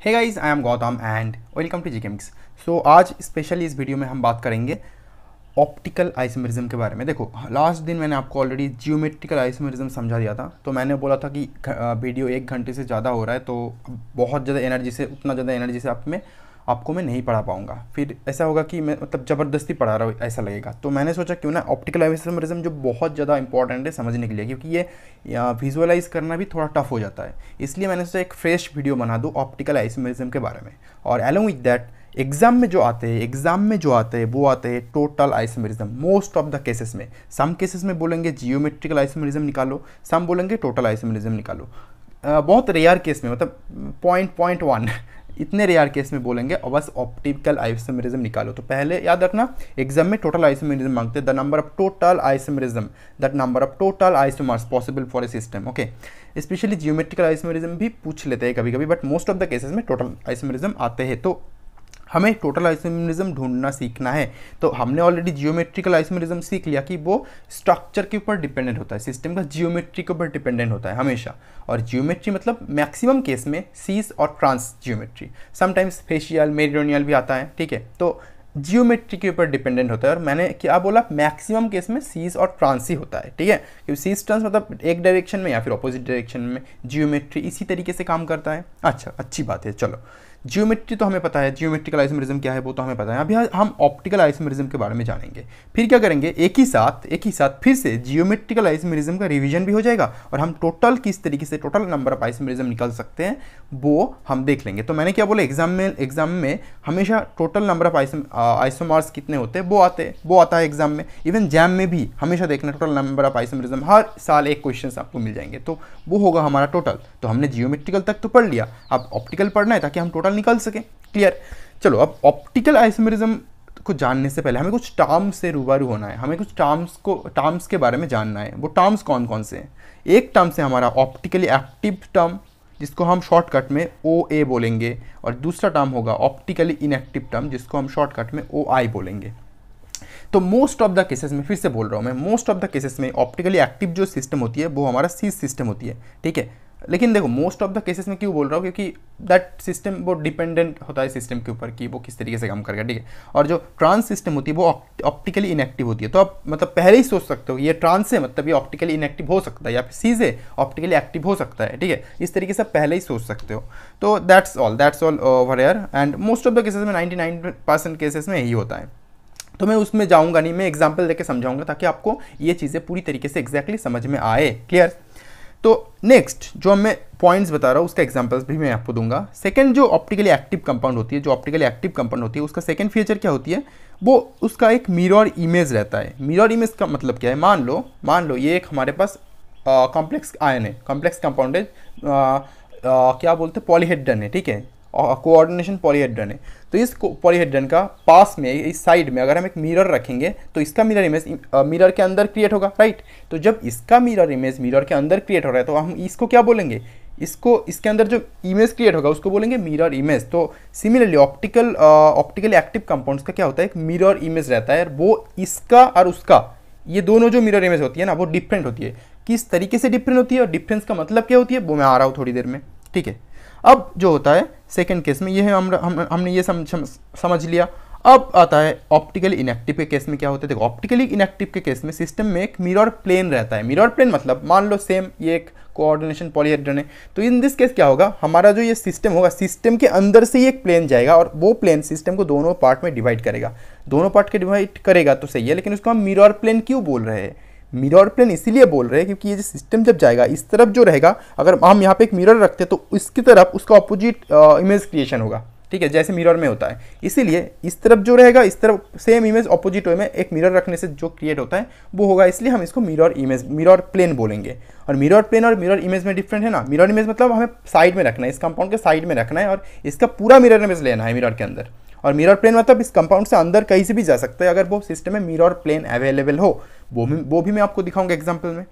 Hey guys, I am Gautam and welcome to GK mix. So आज specially इस video में हम बात करेंगे ऑप्टिकल आइसोमेरिज्म के बारे में। देखो, लास्ट दिन मैंने आपको ऑलरेडी जियोमेट्रिकल आइसोमेरिज्म समझा दिया था। तो मैंने बोला था कि वीडियो 1 घंटे से ज़्यादा हो रहा है, तो बहुत ज़्यादा एनर्जी से आपको मैं नहीं पढ़ा पाऊँगा। फिर ऐसा होगा कि मैं ज़बरदस्ती पढ़ा रहा हूँ ऐसा लगेगा। तो मैंने सोचा क्यों ना ऑप्टिकल आइसोमेरिज्म जो बहुत ज़्यादा इंपॉर्टेंट है समझने के लिए, क्योंकि ये विजुअलाइज करना भी थोड़ा टफ हो जाता है। इसलिए मैंने सोचा एक फ्रेश वीडियो बना दूँ ऑप्टिकल आइसोमेरिज्म के बारे में। और अलॉन्ग विद दैट एग्जाम में जो आते हैं वो आते हैं total isomerism most of the cases में। सम केसेस में बोलेंगे जियोमेट्रिकल आइसोमेरिज्म निकालो, सम बोलेंगे टोटल आइसोमेरिज्म निकालो। बहुत रेयर केस में, मतलब 0.1 इतने रेयर केस में बोलेंगे और बस ऑप्टिकल आइसोमेरिज्म निकालो। तो पहले याद रखना, एग्जाम में टोटल आइसोमेरिज्म मांगते हैं, the number of total isomerism, that number of total isomers possible for a system. Okay, specially geometrical isomerism भी पूछ लेते हैं कभी कभी, but most of the cases में टोटल आइसोमेरिज्म आते हैं। तो हमें टोटल आइसोमेरिज्म ढूंढना सीखना है। तो हमने ऑलरेडी जियोमेट्रिकल आइसोमेरिज्म सीख लिया कि वो स्ट्रक्चर के ऊपर डिपेंडेंट होता है, सिस्टम का जियोमेट्री के ऊपर डिपेंडेंट होता है हमेशा। और जियोमेट्री मतलब मैक्सिमम केस में सीस और trans geometry, sometimes facial meridional भी आता है, ठीक है। तो जियोमेट्री के ऊपर डिपेंडेंट होता है। और मैंने क्या बोला, मैक्सिमम केस में सीस और ट्रांस ही होता है, ठीक है। क्योंकि सीस ट्रांस मतलब एक डायरेक्शन में या फिर अपोजिट डायरेक्शन में जियोमेट्री इसी तरीके से काम करता है। अच्छा, अच्छी बात है। चलो, जियोमेट्री तो हमें पता है, जियोमेट्रिकल आइसोमेरिज्म क्या है वो तो हमें पता है। अभी हम ऑप्टिकल आइसोमेरिज्म के बारे में जानेंगे। फिर क्या करेंगे, एक ही साथ फिर से जियोमेट्रिकल आइसोमेरिज्म का रिवीजन भी हो जाएगा और हम टोटल किस तरीके से टोटल नंबर ऑफ आइसोमेरिज्म निकल सकते हैं वो हम देख लेंगे। तो मैंने क्या बोला, एग्जाम में हमेशा टोटल नंबर ऑफ आइसोमर्स कितने होते हैं वो आता है एग्जाम में। इवन जैम में भी हमेशा देखना टोटल नंबर ऑफ आइसोमेरिज्म, हर साल एक क्वेश्चन आपको मिल जाएंगे, तो वो होगा हमारा टोटल। तो हमने जियोमेट्रिकल तक तो पढ़ लिया, अब ऑप्टिकल पढ़ना है ताकि हम टोटल निकाल सके। क्लियर। चलो, अब ऑप्टिकल आइसोमेरिज्म को जानने से पहले हमें कुछ टर्म्स से रूबरू होना है, हमें कुछ टर्म्स के बारे में जानना है। वो टर्म्स कौन कौन से हैं? एक टर्म से हमारा ऑप्टिकली एक्टिव टर्म, जिसको हम शॉर्टकट में OA बोलेंगे, और दूसरा टर्म होगा ऑप्टिकली इनएक्टिव टर्म, जिसको हम शॉर्टकट में OI बोलेंगे। तो मोस्ट ऑफ द केसेस में, फिर से बोल रहा हूँ मैं, मोस्ट ऑफ द केसेस में ऑप्टिकली एक्टिव जो सिस्टम होती है वो हमारा सीस सिस्टम होती है, ठीक है। लेकिन देखो, मोस्ट ऑफ द केसेस में क्यों बोल रहा हूँ, क्योंकि दैट सिस्टम वो डिपेंडेंट होता है सिस्टम के ऊपर कि वो किस तरीके से काम करेगा, ठीक है। और जो ट्रांस सिस्टम होती है वो ऑप्टिकली इनएक्टिव होती है। तो आप मतलब पहले ही सोच सकते हो ये ट्रांस है, मतलब ये ऑप्टिकली इनएक्टिव हो सकता है, या फिर सीज है ऑप्टिकली एक्टिव हो सकता है, ठीक है। इस तरीके से पहले ही सोच सकते हो। तो that's all over here. And most of the cases में 99% केसेस में यही होता है। तो मैं उसमें जाऊंगा नहीं, मैं एग्जाम्पल देके समझाऊंगा ताकि आपको ये चीज़ें पूरी तरीके से एग्जैक्टली समझ में आए। क्लियर। तो नेक्स्ट जो मैं पॉइंट्स बता रहा हूँ उसका एग्जांपल्स भी मैं आपको दूंगा। सेकंड, जो ऑप्टिकली एक्टिव कंपाउंड होती है, उसका सेकंड फीचर क्या होती है, वो उसका एक मिरर इमेज रहता है। मिरर इमेज का मतलब क्या है, मान लो ये एक हमारे पास कॉम्प्लेक्स आयन है, कॉम्प्लेक्स कंपाउंड है, क्या बोलते हैं, पॉलीहेड्रन है, ठीक है, कोऑर्डिनेशन पॉलीहेड्रन है। तो इस पॉलीहेड्रन का पास में, इस साइड में अगर हम एक मिरर रखेंगे तो इसका मिरर इमेज मिरर के अंदर क्रिएट होगा, राइट। तो जब इसका मिरर इमेज मिरर के अंदर क्रिएट हो रहा है तो हम इसको क्या बोलेंगे, इसके अंदर जो इमेज क्रिएट होगा उसको बोलेंगे मिरर इमेज। तो सिमिलरली ऑप्टिकल एक्टिव कंपाउंड्स का क्या होता है, एक मिरर इमेज रहता है, वो इसका और उसका, ये दोनों जो मिरर इमेज होती है ना वो डिफरेंट होती है। किस तरीके से डिफरेंट होती है और डिफरेंस का मतलब क्या होती है वो मैं आ रहा हूँ थोड़ी देर में, ठीक है। अब जो होता है सेकंड केस में, ये है हमने ये समझ लिया। अब आता है ऑप्टिकली इनएक्टिव के केस में क्या होता है। देखो, ऑप्टिकली इनएक्टिव के केस में सिस्टम में एक मिरर प्लेन रहता है। मिरर प्लेन मतलब मान लो सेम ये एक कोऑर्डिनेशन पॉलीहेड्रन है, तो इन दिस केस क्या होगा, हमारा जो ये सिस्टम होगा, सिस्टम के अंदर से ही एक प्लेन जाएगा और वो प्लेन सिस्टम को दोनों पार्ट में डिवाइड करेगा। दोनों पार्ट के डिवाइड करेगा तो सही है, लेकिन उसको हम मिरर प्लेन क्यों बोल रहे हैं, मिरर प्लेन इसीलिए बोल रहे हैं क्योंकि ये जो सिस्टम जब जाएगा इस तरफ जो रहेगा, अगर हम यहाँ पे एक मिरर रखते हैं तो इसकी तरफ उसका ऑपोजिट इमेज क्रिएशन होगा, ठीक है, जैसे मिरर में होता है। इसीलिए इस तरफ जो रहेगा, इस तरफ सेम इमेज ऑपोजिट वे में एक मिरर रखने से जो क्रिएट होता है वो होगा, इसलिए हम इसको मिरर प्लेन बोलेंगे। और मिरर इमेज में डिफरेंट है ना। मिरर इमेज मतलब हमें साइड में रखना है, इस कंपाउंड के साइड में रखना है और इसका पूरा मिरर इमेज लेना है मिरर के अंदर। और मिरर प्लेन मतलब इस कंपाउंड से अंदर कहीं से भी जा सकता है अगर वो सिस्टम में मिरर प्लेन अवेलेबल हो। वो भी मैं आपको दिखाऊंगा एग्जांपल में।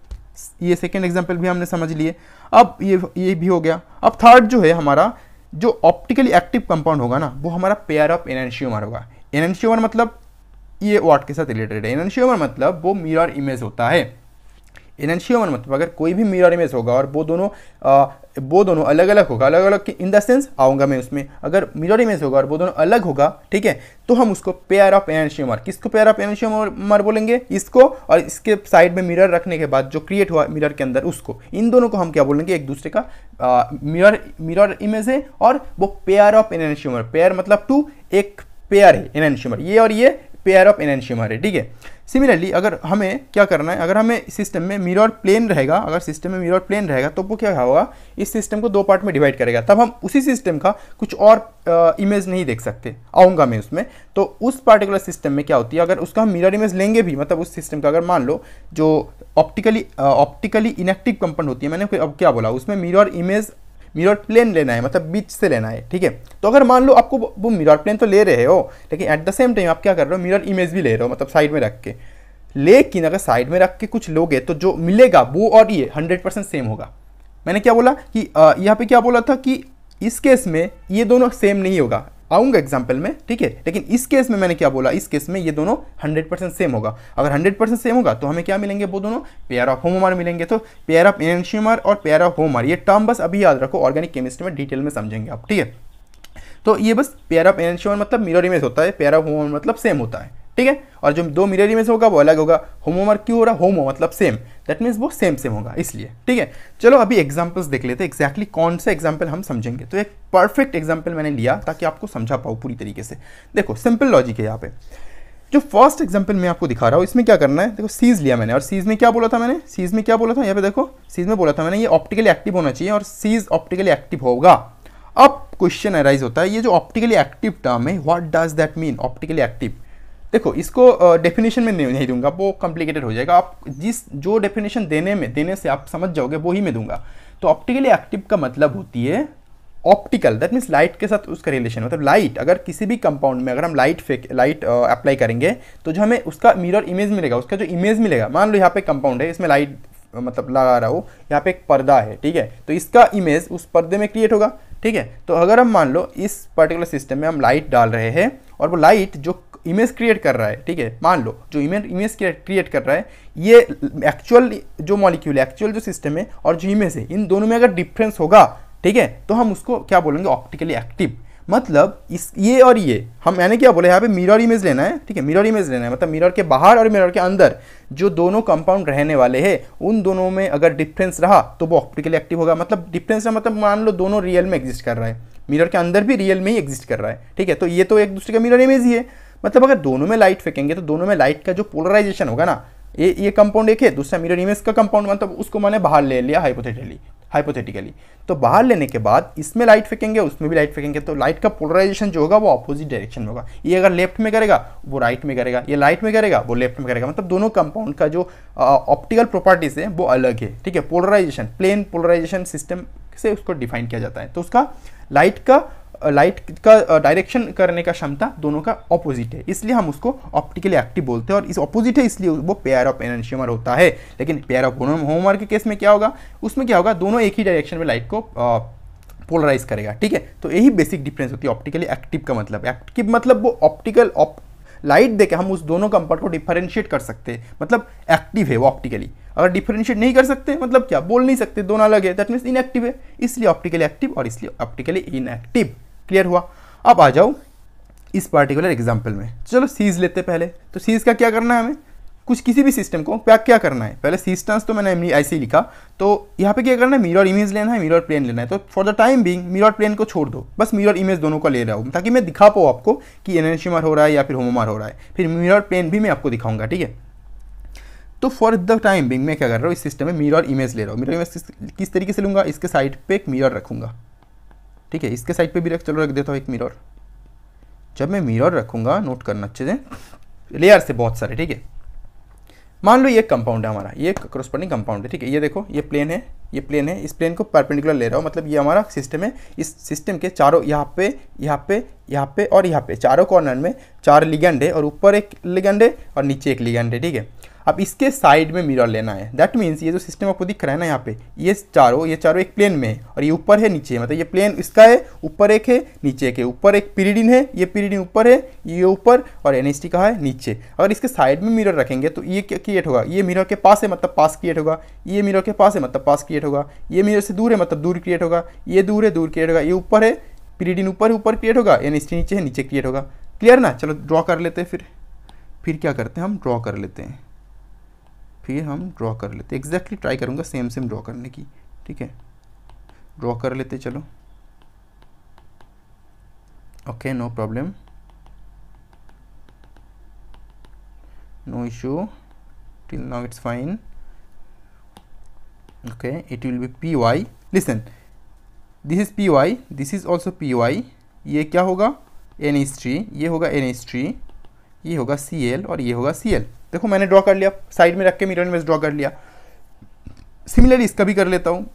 ये सेकंड एग्जांपल भी हमने समझ लिए। अब ये भी हो गया। अब थर्ड जो है हमारा, जो ऑप्टिकली एक्टिव कंपाउंड होगा ना वो हमारा पेयर ऑफ एनेंशियोमर होगा। एनेंशियोमर मतलब ये व्हाट के साथ रिलेटेड है। एनेंशियोमर मतलब वो मिरर इमेज होता है। एनैंशियोमर मतलब अगर कोई भी मिरर इमेज होगा और वो दोनों अलग अलग होगा, अलग अलग इन द सेंस आऊँगा मैं उसमें, अगर मिरर इमेज होगा और वो दोनों अलग होगा, ठीक है, तो हम उसको पेयर ऑफ एनैंशियोमर, किसको पेयर ऑफ एनैंशियोमर बोलेंगे, इसको, और इसके साइड में मिरर रखने के बाद जो क्रिएट हुआ मिरर के अंदर उसको, इन दोनों को हम क्या बोलेंगे, एक दूसरे का मिरर इमेज है और वो पेयर ऑफ एनैंशियोमर, पेयर मतलब टू, एक पेयर है एनैंशियोमर, ये और ये पेयर ऑफ एनैंशियोमर है, ठीक है। सिमिलरली अगर हमें क्या करना है, अगर हमें सिस्टम में मिरर प्लेन रहेगा, अगर सिस्टम में मिरर प्लेन रहेगा तो वो क्या होगा, इस सिस्टम को दो पार्ट में डिवाइड करेगा, तब हम उसी सिस्टम का कुछ और इमेज नहीं देख सकते, आऊँगा मैं उसमें। तो उस पार्टिकुलर सिस्टम में क्या होती है, अगर उसका हम मिरर इमेज लेंगे भी, मतलब उस सिस्टम का अगर मान लो जो ऑप्टिकली इनएक्टिव कंपाउंड होती है, मैंने अब क्या बोला, उसमें मिरर प्लेन लेना है, मतलब बीच से लेना है, ठीक है। तो अगर मान लो आपको वो मिरर प्लेन तो ले रहे हो, लेकिन एट द सेम टाइम आप क्या कर रहे हो, मिरर इमेज भी ले रहे हो, मतलब साइड में रख के। लेकिन अगर साइड में रख के कुछ लोगे तो जो मिलेगा वो और ये 100% सेम होगा। मैंने क्या बोला कि यहाँ पे क्या बोला था कि इस केस में ये दोनों सेम नहीं होगा, आऊँगा एग्जाम्पल में, ठीक है। लेकिन इस केस में मैंने क्या बोला, इस केस में ये दोनों 100% सेम होगा। अगर 100% सेम होगा तो हमें क्या मिलेंगे, वो दोनों पेयर ऑफ होमोमर मिलेंगे। तो पेयर ऑफ एनैंशियोमर और पेयर ऑफ होमोमर, ये टर्म बस अभी याद रखो, ऑर्गेनिक केमिस्ट्री में डिटेल में समझेंगे आप, ठीक है। तो ये बस पेयर ऑफ एनैंशियोमर मतलब मिरर इमेज होता है, पेयर ऑफ होमोमर मतलब सेम होता है, ठीक है। और जो दो मिरर इमेज होगा वो अलग होगा। होमोमर क्यों हो रहा, होमो मतलब सेम, दैट मीन्स वो सेम होगा इसलिए, ठीक है। चलो अभी एग्जांपल्स देख लेते हैं, एग्जैक्टली कौन सा एग्जांपल हम समझेंगे। तो एक परफेक्ट एग्जांपल मैंने लिया ताकि आपको समझा पाऊँ पूरी तरीके से। देखो सिंपल लॉजिक है यहाँ पे। जो फर्स्ट एग्जांपल मैं आपको दिखा रहा हूँ, इसमें क्या करना है, देखो सीज लिया मैंने, और सीज में क्या बोला था मैंने, सीज में क्या बोला था, यहाँ पे देखो, सीज में बोला था मैंने ये ऑप्टिकली एक्टिव होना चाहिए और सीज ऑप्टिकली एक्टिव होगा। अब क्वेश्चन अराइज होता है, ये जो ऑप्टिकली एक्टिव टर्म है, what does that mean optically active. देखो इसको डेफिनेशन में नहीं दूंगा, वो कॉम्प्लिकेटेड हो जाएगा। आप जो डेफिनेशन देने से आप समझ जाओगे वो ही मैं दूंगा। तो ऑप्टिकली एक्टिव का मतलब होती है ऑप्टिकल, दैट मीन्स लाइट के साथ उसका रिलेशन, मतलब लाइट, अगर किसी भी कंपाउंड में अगर हम लाइट अप्लाई करेंगे तो जो हमें उसका मिरर इमेज मिलेगा, उसका जो इमेज मिलेगा, मान लो यहाँ पे कंपाउंड है, इसमें लाइट मतलब लगा रहा हो, यहाँ पे एक पर्दा है, ठीक है, तो इसका इमेज उस पर्दे में क्रिएट होगा, ठीक है। तो अगर हम मान लो इस पर्टिकुलर सिस्टम में हम लाइट डाल रहे हैं और वो लाइट जो इमेज क्रिएट कर रहा है, ठीक है, मान लो जो इमेज क्रिएट कर रहा है, ये एक्चुअल जो मॉलिक्यूल है, एक्चुअल जो सिस्टम है और जो इमेज है, इन दोनों में अगर डिफरेंस होगा, ठीक है, तो हम उसको क्या बोलेंगे, ऑप्टिकली एक्टिव। मतलब ये और ये हम, मैंने क्या बोला, यहाँ पे मिरर इमेज लेना है, ठीक है, मिरर इमेज लेना है, मतलब मिरर के बाहर और मिरर के अंदर जो दोनों कंपाउंड रहने वाले हैं, उन दोनों में अगर डिफरेंस रहा तो वो ऑप्टिकली एक्टिव होगा। मतलब डिफरेंस का मतलब मान लो दोनों रियल में एग्जिस्ट कर रहा है, मिरर के अंदर भी रियल में ही एग्जिस्ट कर रहा है, ठीक है। तो ये तो एक दूसरे का मिरर इमेज ही है। मतलब अगर दोनों में लाइट फेंकेंगे तो दोनों में लाइट का जो पोलराइजेशन होगा ना, ये कंपाउंड एक है, दूसरा मिरर इमेज का कंपाउंड, मतलब उसको मैंने बाहर ले लिया हाइपोथेटिकली। तो बाहर लेने के बाद इसमें लाइट फेंकेंगे, उसमें भी लाइट फेंकेंगे, तो लाइट का पोलराइजेशन जो होगा वो अपोजिट डायरेक्शन में होगा। ये अगर लेफ्ट में करेगा वो राइट में करेगा, ये राइट में करेगा वो लेफ्ट में करेगा। मतलब दोनों कंपाउंड का जो ऑप्टिकल प्रॉपर्टीज है वो अलग है, ठीक है। पोलराइजेशन, प्लेन पोलराइजेशन सिस्टम से उसको डिफाइन किया जाता है। तो उसका लाइट का डायरेक्शन करने का क्षमता दोनों का ऑपोजिट है, इसलिए हम उसको ऑप्टिकली एक्टिव बोलते हैं। और इस ऑपोजिट है इसलिए वो पेयर ऑफ एनैंशियोमर होता है। लेकिन पेयर ऑफ होमोमर के केस में क्या होगा, उसमें क्या होगा, दोनों एक ही डायरेक्शन में लाइट को पोलराइज करेगा, ठीक है। तो यही बेसिक डिफरेंस होती है ऑप्टिकली एक्टिव का मतलब। एक्टिव मतलब वो लाइट देके हम उस दोनों कंपाउंड को डिफरेंशिएट कर सकते हैं, मतलब एक्टिव है वो ऑप्टिकली। अगर डिफरेंशिएट नहीं कर सकते मतलब क्या, बोल नहीं सकते, दोनों अलग है, दैट मीन्स इनएक्टिव है, इसलिए ऑप्टिकली एक्टिव और इसलिए ऑप्टिकली इनएक्टिव। क्लियर हुआ। अब आ जाओ इस पार्टिकुलर एग्जांपल में। चलो सीज लेते पहले। तो सीज का क्या करना है, हमें कुछ किसी भी सिस्टम को क्या करना है, पहले सीज टर्म्स तो मैंने ऐसे ही लिखा। तो यहाँ पे क्या करना है, मिरर इमेज लेना है, मिरर प्लेन लेना है। तो for the time being mirror plane को छोड़ दो, बस मिरर इमेज दोनों का ले रहा हूँ ताकि मैं दिखा पाऊँ आपको कि एनैंशियोमर हो रहा है या फिर होमोमर हो रहा है। फिर मिरर प्लेन भी मैं आपको दिखाऊंगा, ठीक है। तो फॉर द टाइम बीइंग मैं क्या कर रहा हूँ, इस सिस्टम में मिरर इमेज ले रहा हूँ। मिरर इमेज किस तरीके से लूँगा, इसके साइड पे एक मिरर रखूँगा, ठीक है, इसके साइड पे भी रख देता हूँ एक मिरर। जब मैं मिरर रखूँगा, नोट करना अच्छे से, लेयर से बहुत सारे, ठीक है। मान लो ये कंपाउंड है हमारा, ये कॉरस्पॉन्डिंग कंपाउंड है, ठीक है। ये देखो ये प्लेन है, ये प्लेन है, इस प्लेन को परपेंडिकुलर ले रहा हूँ, मतलब ये हमारा सिस्टम है। इस सिस्टम के चारों यहाँ पे और यहाँ पे चारों कॉर्नर में 4 लिगेंड है और ऊपर एक लिगेंड है और नीचे एक लिगेंड है, ठीक है। अब इसके साइड में मिरर लेना है। दैट मीन्स ये जो सिस्टम आपको दिख रहा है ना यहाँ पे, ये चारों एक प्लेन में है और ये ऊपर है नीचे है, मतलब ये प्लेन इसका है, ऊपर एक है नीचे एक है, ऊपर एक पीरियडिन है, ये पीरियडिन ऊपर है, ये ऊपर, और एनएसटी कहाँ है नीचे। अगर इसके साइड में मिरर रखेंगे तो ये क्या क्रिएट होगा, ये मिरर के पास है मतलब पास क्रिएट होगा, ये मिरर के पास है मतलब पास क्रिएट होगा, ये मिरर से दूर है मतलब दूर क्रिएट होगा, ये दूर है दूर क्रिएट होगा, ये ऊपर है पीरियडिन ऊपर क्रिएट होगा, एनएसटी नीचे है नीचे क्रिएट होगा। क्लियर ना। चलो ड्रॉ कर लेते हैं। फिर क्या करते हैं, हम ड्रॉ कर लेते हैं। एग्जैक्टली ट्राई करूँगा सेम ड्रॉ करने की। ठीक है, ड्रॉ कर लेते चलो। Okay, no problem, no issue, till now it's fine. Okay, it will be py. Listen, this is py, this is also py. ये क्या होगा, NH3, ये होगा NH3, ये होगा Cl और ये होगा Cl। देखो मैंने ड्रॉ कर लिया, साइड में रख के मिरर इमेज ड्रॉ कर लिया। सिमिलरली इसका भी कर लेता हूँ,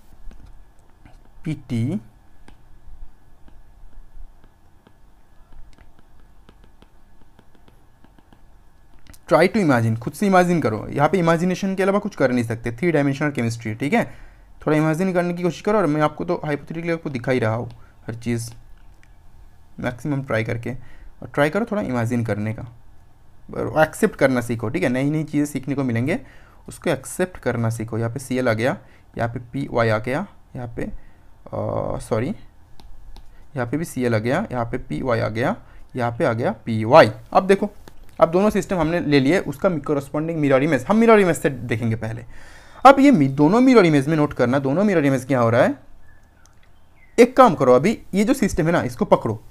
PT ट्राई टू इमेजिन, खुद से इमेजिन करो। यहाँ पे इमेजिनेशन के अलावा कुछ कर नहीं सकते, 3 डायमेंशनल केमिस्ट्री। ठीक है, थोड़ा इमेजिन करने की कोशिश करो, और मैं आपको तो हाइपोथेटिकली आपको दिखा ही रहा हूँ हर चीज़ मैक्सिमम ट्राई करके। और ट्राई करो थोड़ा इमेजिन करने का, एक्सेप्ट करना सीखो। ठीक है, नई नई चीज़ें सीखने को मिलेंगे, उसको एक्सेप्ट करना सीखो। यहाँ पे Cl आ गया, यहाँ पे PY आ गया, यहाँ पे सॉरी यहाँ पे भी Cl आ गया, यहाँ पे PY आ गया, यहाँ पे आ गया PY। अब देखो, अब दोनों सिस्टम हमने ले लिए, उसका कॉरस्पॉन्डिंग मिरर इमेज हम मिरर इमेज से देखेंगे पहले। अब ये दोनों मिरर इमेज में नोट करना, दोनों मिरर इमेज क्या हो रहा है। एक काम करो, अभी ये जो सिस्टम है ना, इसको पकड़ो।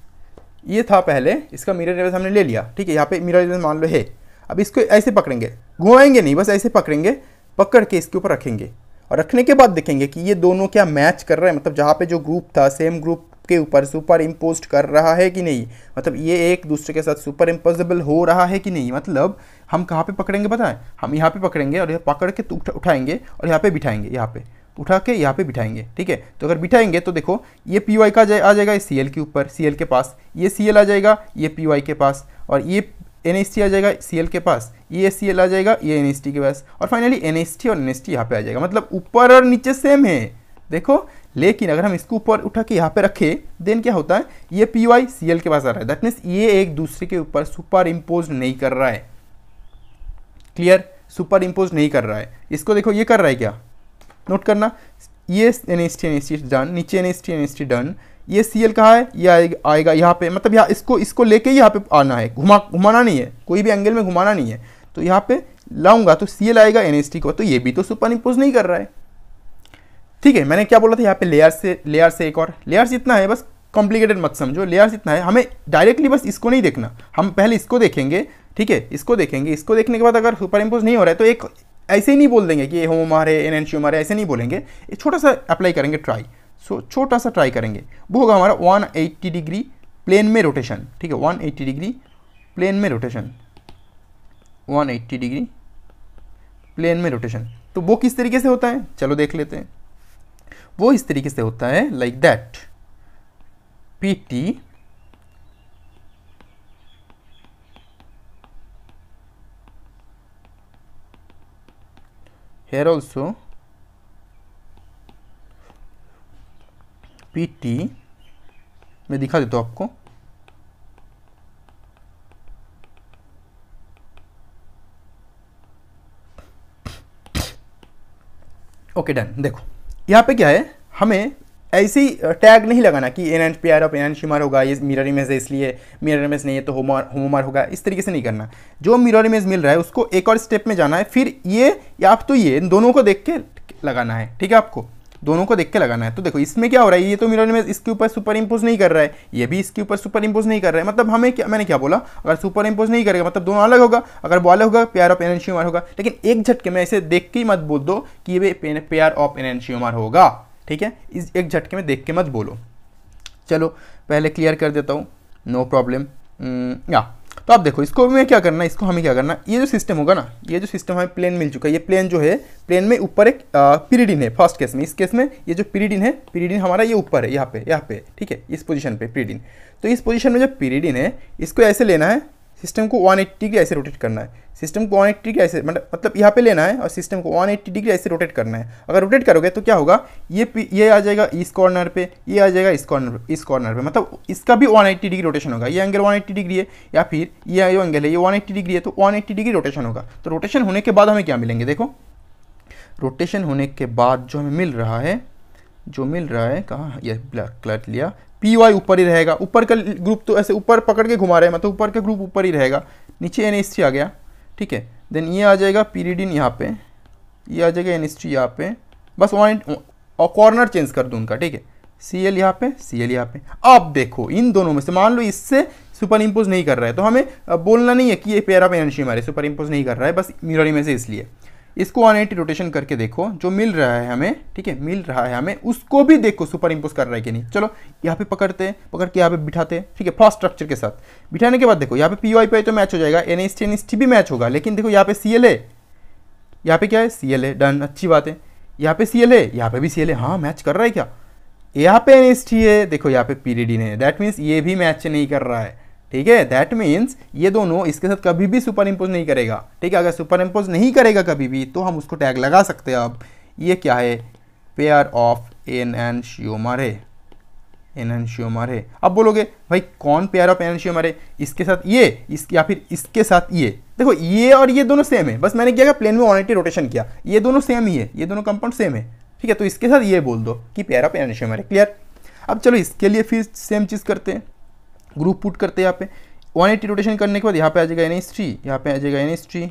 ये था पहले, इसका मिरर इमेज हमने ले लिया। ठीक है, यहाँ पे मिरर इमेज मान लो है। अब इसको ऐसे पकड़ेंगे, घुमाएंगे नहीं, बस ऐसे पकड़ेंगे, पकड़ के इसके ऊपर रखेंगे, और रखने के बाद देखेंगे कि ये दोनों क्या मैच कर रहे हैं, मतलब जहाँ पे जो ग्रुप था सेम ग्रुप के ऊपर सुपर इम्पोज कर रहा है कि नहीं, मतलब ये एक दूसरे के साथ सुपर इम्पोजेबल हो रहा है कि नहीं। मतलब हम कहाँ पे पकड़ेंगे पता है, हम यहाँ पे पकड़ेंगे और पकड़ के उठाएंगे और यहाँ पे बिठाएंगे, यहाँ पे उठा के यहाँ पे बिठाएंगे। ठीक है, तो अगर बिठाएंगे तो देखो ये PY का आ जाएगा ये Cl के ऊपर, Cl के पास, ये Cl आ जाएगा ये PY के पास, और ये NH3 आ जाएगा Cl के पास, ये Cl आ जाएगा ये NH3 के पास, और फाइनली NH3 और NH3 यहाँ पे आ जाएगा। मतलब ऊपर और नीचे सेम है देखो। लेकिन अगर हम इसको ऊपर उठा के यहाँ पे रखे, देन क्या होता है, ये PY Cl के पास आ रहा है। दैट मीन्स ये एक दूसरे के ऊपर सुपर इम्पोज नहीं कर रहा है। क्लियर, सुपर इम्पोज नहीं कर रहा है। इसको देखो ये कर रहा है क्या, नोट करना, ये NH3 डन, नीचे NH3 डन, ये Cl कहाँ है, ये आएगा यहाँ पे, मतलब यहाँ इसको लेके यहाँ पे आना है, घुमाना नहीं है, कोई भी एंगल में घुमाना नहीं है। तो यहाँ पे लाऊंगा तो Cl आएगा NH3 को, तो ये भी तो सुपर इम्पोज नहीं कर रहा है। ठीक है, मैंने क्या बोला था, यहाँ पे लेयर से एक और लेयर्स इतना है, बस कॉम्प्लिकेटेड मत समझो, लेयर्स इतना है। हमें डायरेक्टली बस इसको नहीं देखना, हम पहले इसको देखेंगे। ठीक है, इसको देखेंगे, इसको देखने के बाद अगर सुपर इम्पोज नहीं हो रहा है तो एक ऐसे ही नहीं बोल देंगे कि ये होमोमर है एनेंशियोमर है, ऐसे नहीं बोलेंगे। एक छोटा सा अप्लाई करेंगे ट्राई, छोटा सा ट्राई करेंगे, वो होगा हमारा 180 डिग्री प्लेन में रोटेशन। ठीक है, 180 डिग्री प्लेन में रोटेशन, 180 डिग्री प्लेन में रोटेशन। तो वो किस तरीके से होता है, चलो देख लेते हैं। वो इस तरीके से होता है, like that, PT here also PT मैं दिखा देता हूँ आपको। Okay done. देखो यहाँ पे क्या है, हमें ऐसे ही टैग नहीं लगाना कि NH ऑफ एनेंशियोमर होगा, ये मिरर इमेज है इसलिए, मिरर इमेज नहीं है तो होमोमर होगा, इस तरीके से नहीं करना। जो मिरर इमेज मिल रहा है उसको एक और स्टेप में जाना है, फिर ये या आप तो ये दोनों को देख के लगाना है। ठीक है, आपको दोनों को देख के लगाना है। तो देखो इसमें क्या हो रहा है, ये तो मिरर इमेज इसके ऊपर सुपर इम्पोज नहीं कर रहा है, ये भी इसके ऊपर सुपर इम्पोज नहीं कर रहा है। मतलब हमें क्या, मैंने क्या बोला, अगर सुपर इम्पोज नहीं करेगा मतलब दोनों अलग होगा, अगर वो अलग होगा पेयर ऑफ एनेंशियोमर होगा। लेकिन एक झटके में ऐसे देख के ही मत बोल दो कि ये पेयर ऑफ एनेंशियोमर होगा। ठीक है, इस एक झटके में देख के मत बोलो। चलो पहले क्लियर कर देता हूँ, नो प्रॉब्लम। या तो आप देखो इसको हमें क्या करना है, इसको हमें क्या करना, ये जो सिस्टम होगा ना, ये जो सिस्टम हमें प्लेन मिल चुका है, ये प्लेन जो है, प्लेन में ऊपर एक पीरियडिन है फर्स्ट केस में। इस केस में ये जो पीरियडिन है, पीरियडिन हमारा ये ऊपर है, यहाँ पे ठीक है, इस पोजीशन पे पीरियडिन। तो इस पोजीशन में जो पीरियडिन है इसको ऐसे लेना है, सिस्टम को 180 डिग्री ऐसे रोटेट करना है, सिस्टम को 180 डिग्री ऐसे मतलब यहाँ पे लेना है और सिस्टम को 180 डिग्री ऐसे रोटेट करना है। अगर रोटेट करोगे तो क्या होगा, ये आ जाएगा इस कॉर्नर पे, ये आ जाएगा इस कॉर्नर पे, मतलब इसका भी 180 डिग्री रोटेशन होगा। ये एंगल 180 डिग्री है या फिर ये जो एंगल है ये 180 डिग्री है, तो 180 डिग्री रोटेशन होगा। तो रोटेशन होने के बाद हमें क्या मिलेंगे, देखो रोटेशन होने के बाद जो हमें मिल रहा है, कहाँ ये ब्लैक कलर लिया, पी वाई ऊपर ही रहेगा। ऊपर का ग्रुप तो ऐसे ऊपर पकड़ के घुमा रहे हैं, मतलब ऊपर का ग्रुप ऊपर ही रहेगा, नीचे NH3 आ गया, ठीक है। देन ये आ जाएगा पीरिडिन यहाँ पे, ये आ जाएगा NH3 यहाँ पे, बस और कॉर्नर चेंज कर दूँ उनका, ठीक है। Cl यहाँ पे, Cl यहाँ पे। अब देखो इन दोनों में से मान लो इससे सुपर इम्पोज नहीं कर रहा है, तो हमें बोलना नहीं है कि ये पेयर ऑफ एनर्जी हमारे सुपर इम्पोज नहीं कर रहा है, बस मिरर इमेज है इसलिए। इसको 180 रोटेशन करके देखो, जो मिल रहा है हमें, ठीक है, मिल रहा है हमें, उसको भी देखो सुपर इम्पोज कर रहा है कि नहीं। चलो यहाँ पे पकड़ के यहाँ पे बिठाते हैं, ठीक है, फर्स्ट स्ट्रक्चर के साथ बिठाने के बाद देखो यहाँ पे पी वाई पे तो मैच हो जाएगा, NH3 भी मैच होगा, लेकिन देखो यहाँ पे Cl है, यहाँ पे क्या है Cl है, डन, अच्छी बात है। यहाँ पे Cl है, यहाँ पे भी Cl है, हाँ मैच कर रहा है क्या। यहाँ पे NH3 है, देखो यहाँ पे पीरिडिन है, दैट मीन्स ये भी मैच नहीं कर रहा है, ठीक है। दैट मीन्स ये दोनों इसके साथ कभी भी सुपर इम्पोज नहीं करेगा, ठीक है। अगर सुपर इम्पोज नहीं करेगा कभी भी तो हम उसको टैग लगा सकते हैं। अब ये क्या है, पेयर ऑफ एनएंशियोमर है, एनएंशियोमर है। अब बोलोगे भाई कौन पेयर ऑफ एनएंशियोमर है, इसके साथ ये, या फिर इसके साथ ये। देखो ये और ये दोनों सेम है, बस मैंने क्या किया, प्लेन में 180 रोटेशन किया, ये दोनों सेम ही है, ये दोनों कंपाउंड सेम है, ठीक है। तो इसके साथ ये बोल दो कि पेयर ऑफ एनएंशियोमर है, क्लियर। अब चलो इसके लिए फिर सेम चीज़ करते हैं, ग्रुप पुट करते हैं। यहाँ पे 180 रोटेशन करने के बाद यहाँ पे आ जाएगा NH3, यहाँ पे आ जाएगा NH3,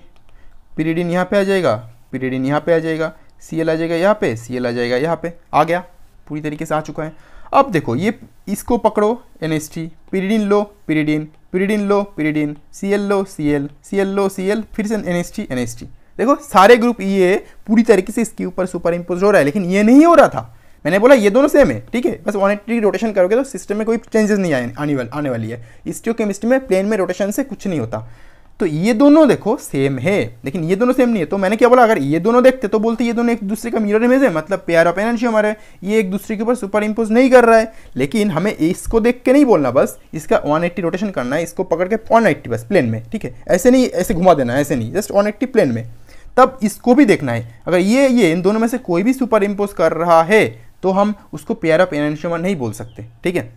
पीरिडिन यहाँ पे आ जाएगा, पीरिडिन यहाँ पे आ जाएगा, Cl आ जाएगा यहाँ पे, Cl आ जाएगा यहाँ पे, आ गया, पूरी तरीके से आ चुका है। अब देखो ये इसको पकड़ो NH3, पीरिडिन लो, पीरिडिन, पीरिडिन लो, पीरिडिन, Cl लो, Cl, Cl लो, Cl, फिर से NH3, NH3। देखो सारे ग्रुप ये पूरी तरीके से इसके ऊपर सुपर इम्पोज हो रहा है, लेकिन ये नहीं हो रहा था। मैंने बोला ये दोनों सेम है, ठीक है, बस 180 रोटेशन करोगे तो सिस्टम में कोई चेंजेस नहीं आने वाली है। स्टियोकेमिस्ट्री में प्लेन में रोटेशन से कुछ नहीं होता। तो ये दोनों देखो सेम है, लेकिन ये दोनों सेम नहीं है। तो मैंने क्या बोला, अगर ये दोनों देखते तो बोलते ये दोनों एक दूसरे का मिरर इमेज है, मतलब पेयर ऑफ एनएंशियोमर है, ये एक दूसरे के ऊपर सुपर इम्पोज नहीं कर रहा है। लेकिन हमें इसको देख के नहीं बोलना, बस इसका 180 रोटेशन करना है, इसको पकड़ के 180 बस प्लेन में, ठीक है, ऐसे नहीं ऐसे घुमा देना है, ऐसे नहीं, जस्ट 180 प्लेन में। तब इसको भी देखना है, अगर ये इन दोनों में से कोई भी सुपर इम्पोज कर रहा है तो हम उसको पेयर ऑफ एनएंशियोमर नहीं बोल सकते, ठीक है।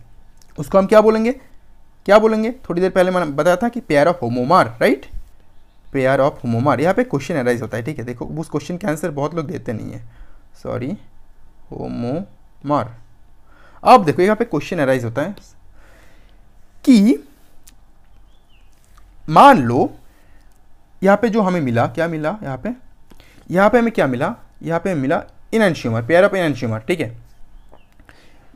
उसको हम क्या बोलेंगे, थोड़ी देर पहले मैंने बताया था कि pair of homomer, right, pair of homomer. यहाँ पे क्वेश्चन अराइज होता है, ठीक है। देखो उस क्वेश्चन के आंसर बहुत लोग देते नहीं है, सॉरी, होमोमर। अब देखो यहाँ पे क्वेश्चन अराइज होता है कि मान लो यहाँ पे जो हमें मिला, क्या मिला, यहाँ पे हमें क्या मिला, यहाँ पे मिला एनएंशियोमर, पेयर ऑफ एनएंशियोमर, ठीक है।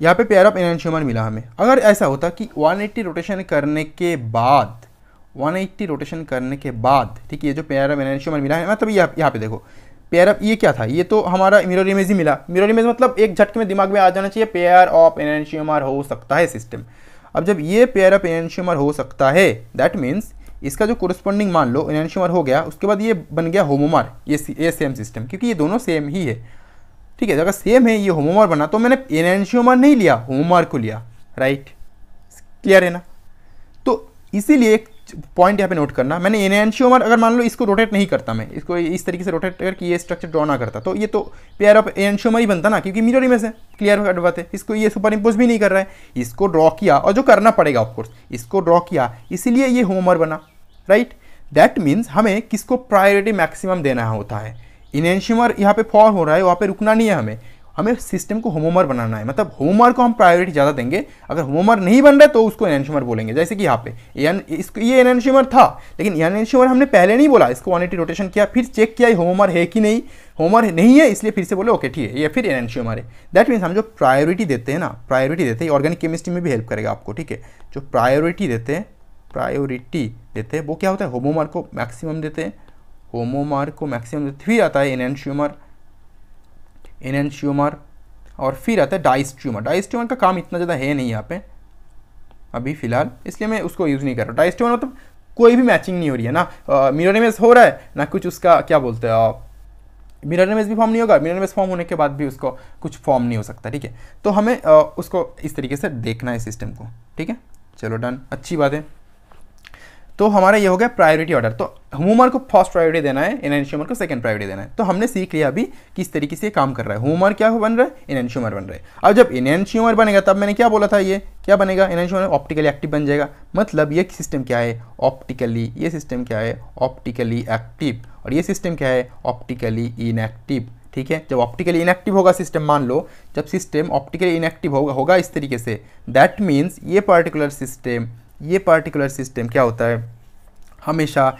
यहाँ पे पेयर ऑफ एनएंशियोमर मिला हमें। अगर ऐसा होता कि 180 रोटेशन करने के बाद, 180 रोटेशन करने के बाद, ठीक है, ये जो पेयर ऑफ एनएंशियोमर मिला है, मतलब यहाँ पे देखो पेयर ऑफ, ये क्या था, ये तो हमारा मिरर इमेज ही मिला। मिरर इमेज मतलब एक झटके में दिमाग में आ जाना चाहिए, पेयर ऑफ एनएंशियोमर हो सकता है सिस्टम। अब जब ये पेयर ऑफ एनएंशियोमर हो सकता है, दैट मीन्स इसका जो कोरस्पॉन्डिंग मान लो एनएंशियोमर हो गया, उसके बाद ये बन गया होमोमर, ये सेम सिस्टम, क्योंकि ये दोनों सेम ही है, ठीक है। अगर सेम है, ये होमोमर बना, तो मैंने एनएंशियोमर नहीं लिया, होमोमर को लिया, राइट, क्लियर है ना। तो इसीलिए एक पॉइंट यहाँ पे नोट करना, मैंने एनएंशियोमर अगर मान लो इसको रोटेट नहीं करता, मैं इसको इस तरीके से रोटेट करके ये स्ट्रक्चर ड्रॉ ना करता, तो ये तो पेयर ऑफ एनएंशियोमर ही बनता ना, क्योंकि मिरर इमेज है, क्लियर बात है। इसको ये सुपर इम्पोज भी नहीं कर रहा है, इसको ड्रॉ किया, और जो करना पड़ेगा ऑफकोर्स, इसको ड्रॉ किया, इसीलिए ये होमोमर बना, राइट। दैट मीन्स हमें किसको प्रायोरिटी मैक्सिमम देना होता है। एनएंशियोमर यहाँ पे फॉर्म हो रहा है, वहाँ पे रुकना नहीं है, हमें सिस्टम को होमोमर बनाना है, मतलब होमोमर को हम प्रायोरिटी ज़्यादा देंगे। अगर होमोमर नहीं बन रहा है तो उसको एनएंशियोमर बोलेंगे। जैसे कि यहाँ पे ये एनएंशियोमर था, लेकिन एनएंशियोमर हमने पहले नहीं बोला, इसको 180 रोटेशन किया, फिर चेक किया होमोमर है कि नहीं, होमोमर नहीं है, इसलिए फिर से बोले ओके ठीक है, ये फिर एनएंशियोमर है। दैट मीन्स हम जो प्रायोरिटी देते हैं ना, प्रायोरिटी देते हैं, ऑर्गेनिक केमिस्ट्री में भी हेल्प करेगा आपको, ठीक है। जो प्रायोरिटी देते हैं वो क्या होता है, होमोमर को मैक्सिमम देते हैं, होमोमर को मैक्सिमम देते, फिर आता है एनएंशियोमर, और फिर आता है डाइस्ट्रियोमर। डाइस्ट्रियोमर का काम इतना ज़्यादा है नहीं यहाँ पे अभी फिलहाल, इसलिए मैं उसको यूज़ नहीं कर रहा। डाइस्ट्रियोमर मतलब कोई भी मैचिंग नहीं हो रही है ना, मिरर इमेज हो रहा है ना, कुछ उसका क्या बोलते हैं, मिरर इमेज भी फॉर्म नहीं होगा, मिरर इमेज फॉर्म होने के बाद भी उसको कुछ फॉर्म नहीं हो सकता, ठीक है। तो हमें उसको इस तरीके से देखना है सिस्टम को, ठीक है। चलो डन, अच्छी बात है। तो हमारा ये हो गया प्रायोरिटी ऑर्डर। तो होमोमर को फर्स्ट प्रायोरिटी देना है, एनैंशियोमर को सेकंड प्रायोरिटी देना है। तो हमने सीख लिया अभी किस तरीके से ये काम कर रहा है। होमोमर क्या बन रहा है, एनैंशियोमर बन रहा है। अब जब एनैंशियोमर बनेगा तब मैंने क्या बोला था, ये क्या बनेगा, एनैंशियोमर ऑप्टिकली एक्टिव बन जाएगा। मतलब ये सिस्टम क्या है, ऑप्टिकली, ये सिस्टम क्या है, ऑप्टिकली एक्टिव, और ये सिस्टम क्या है, ऑप्टिकली इनएक्टिव। ठीक है, जब ऑप्टिकली इनएक्टिव होगा सिस्टम, मान लो जब सिस्टम ऑप्टिकली इनएक्टिव होगा इस तरीके से, दैट मीन्स ये पार्टिकुलर सिस्टम क्या होता है, हमेशा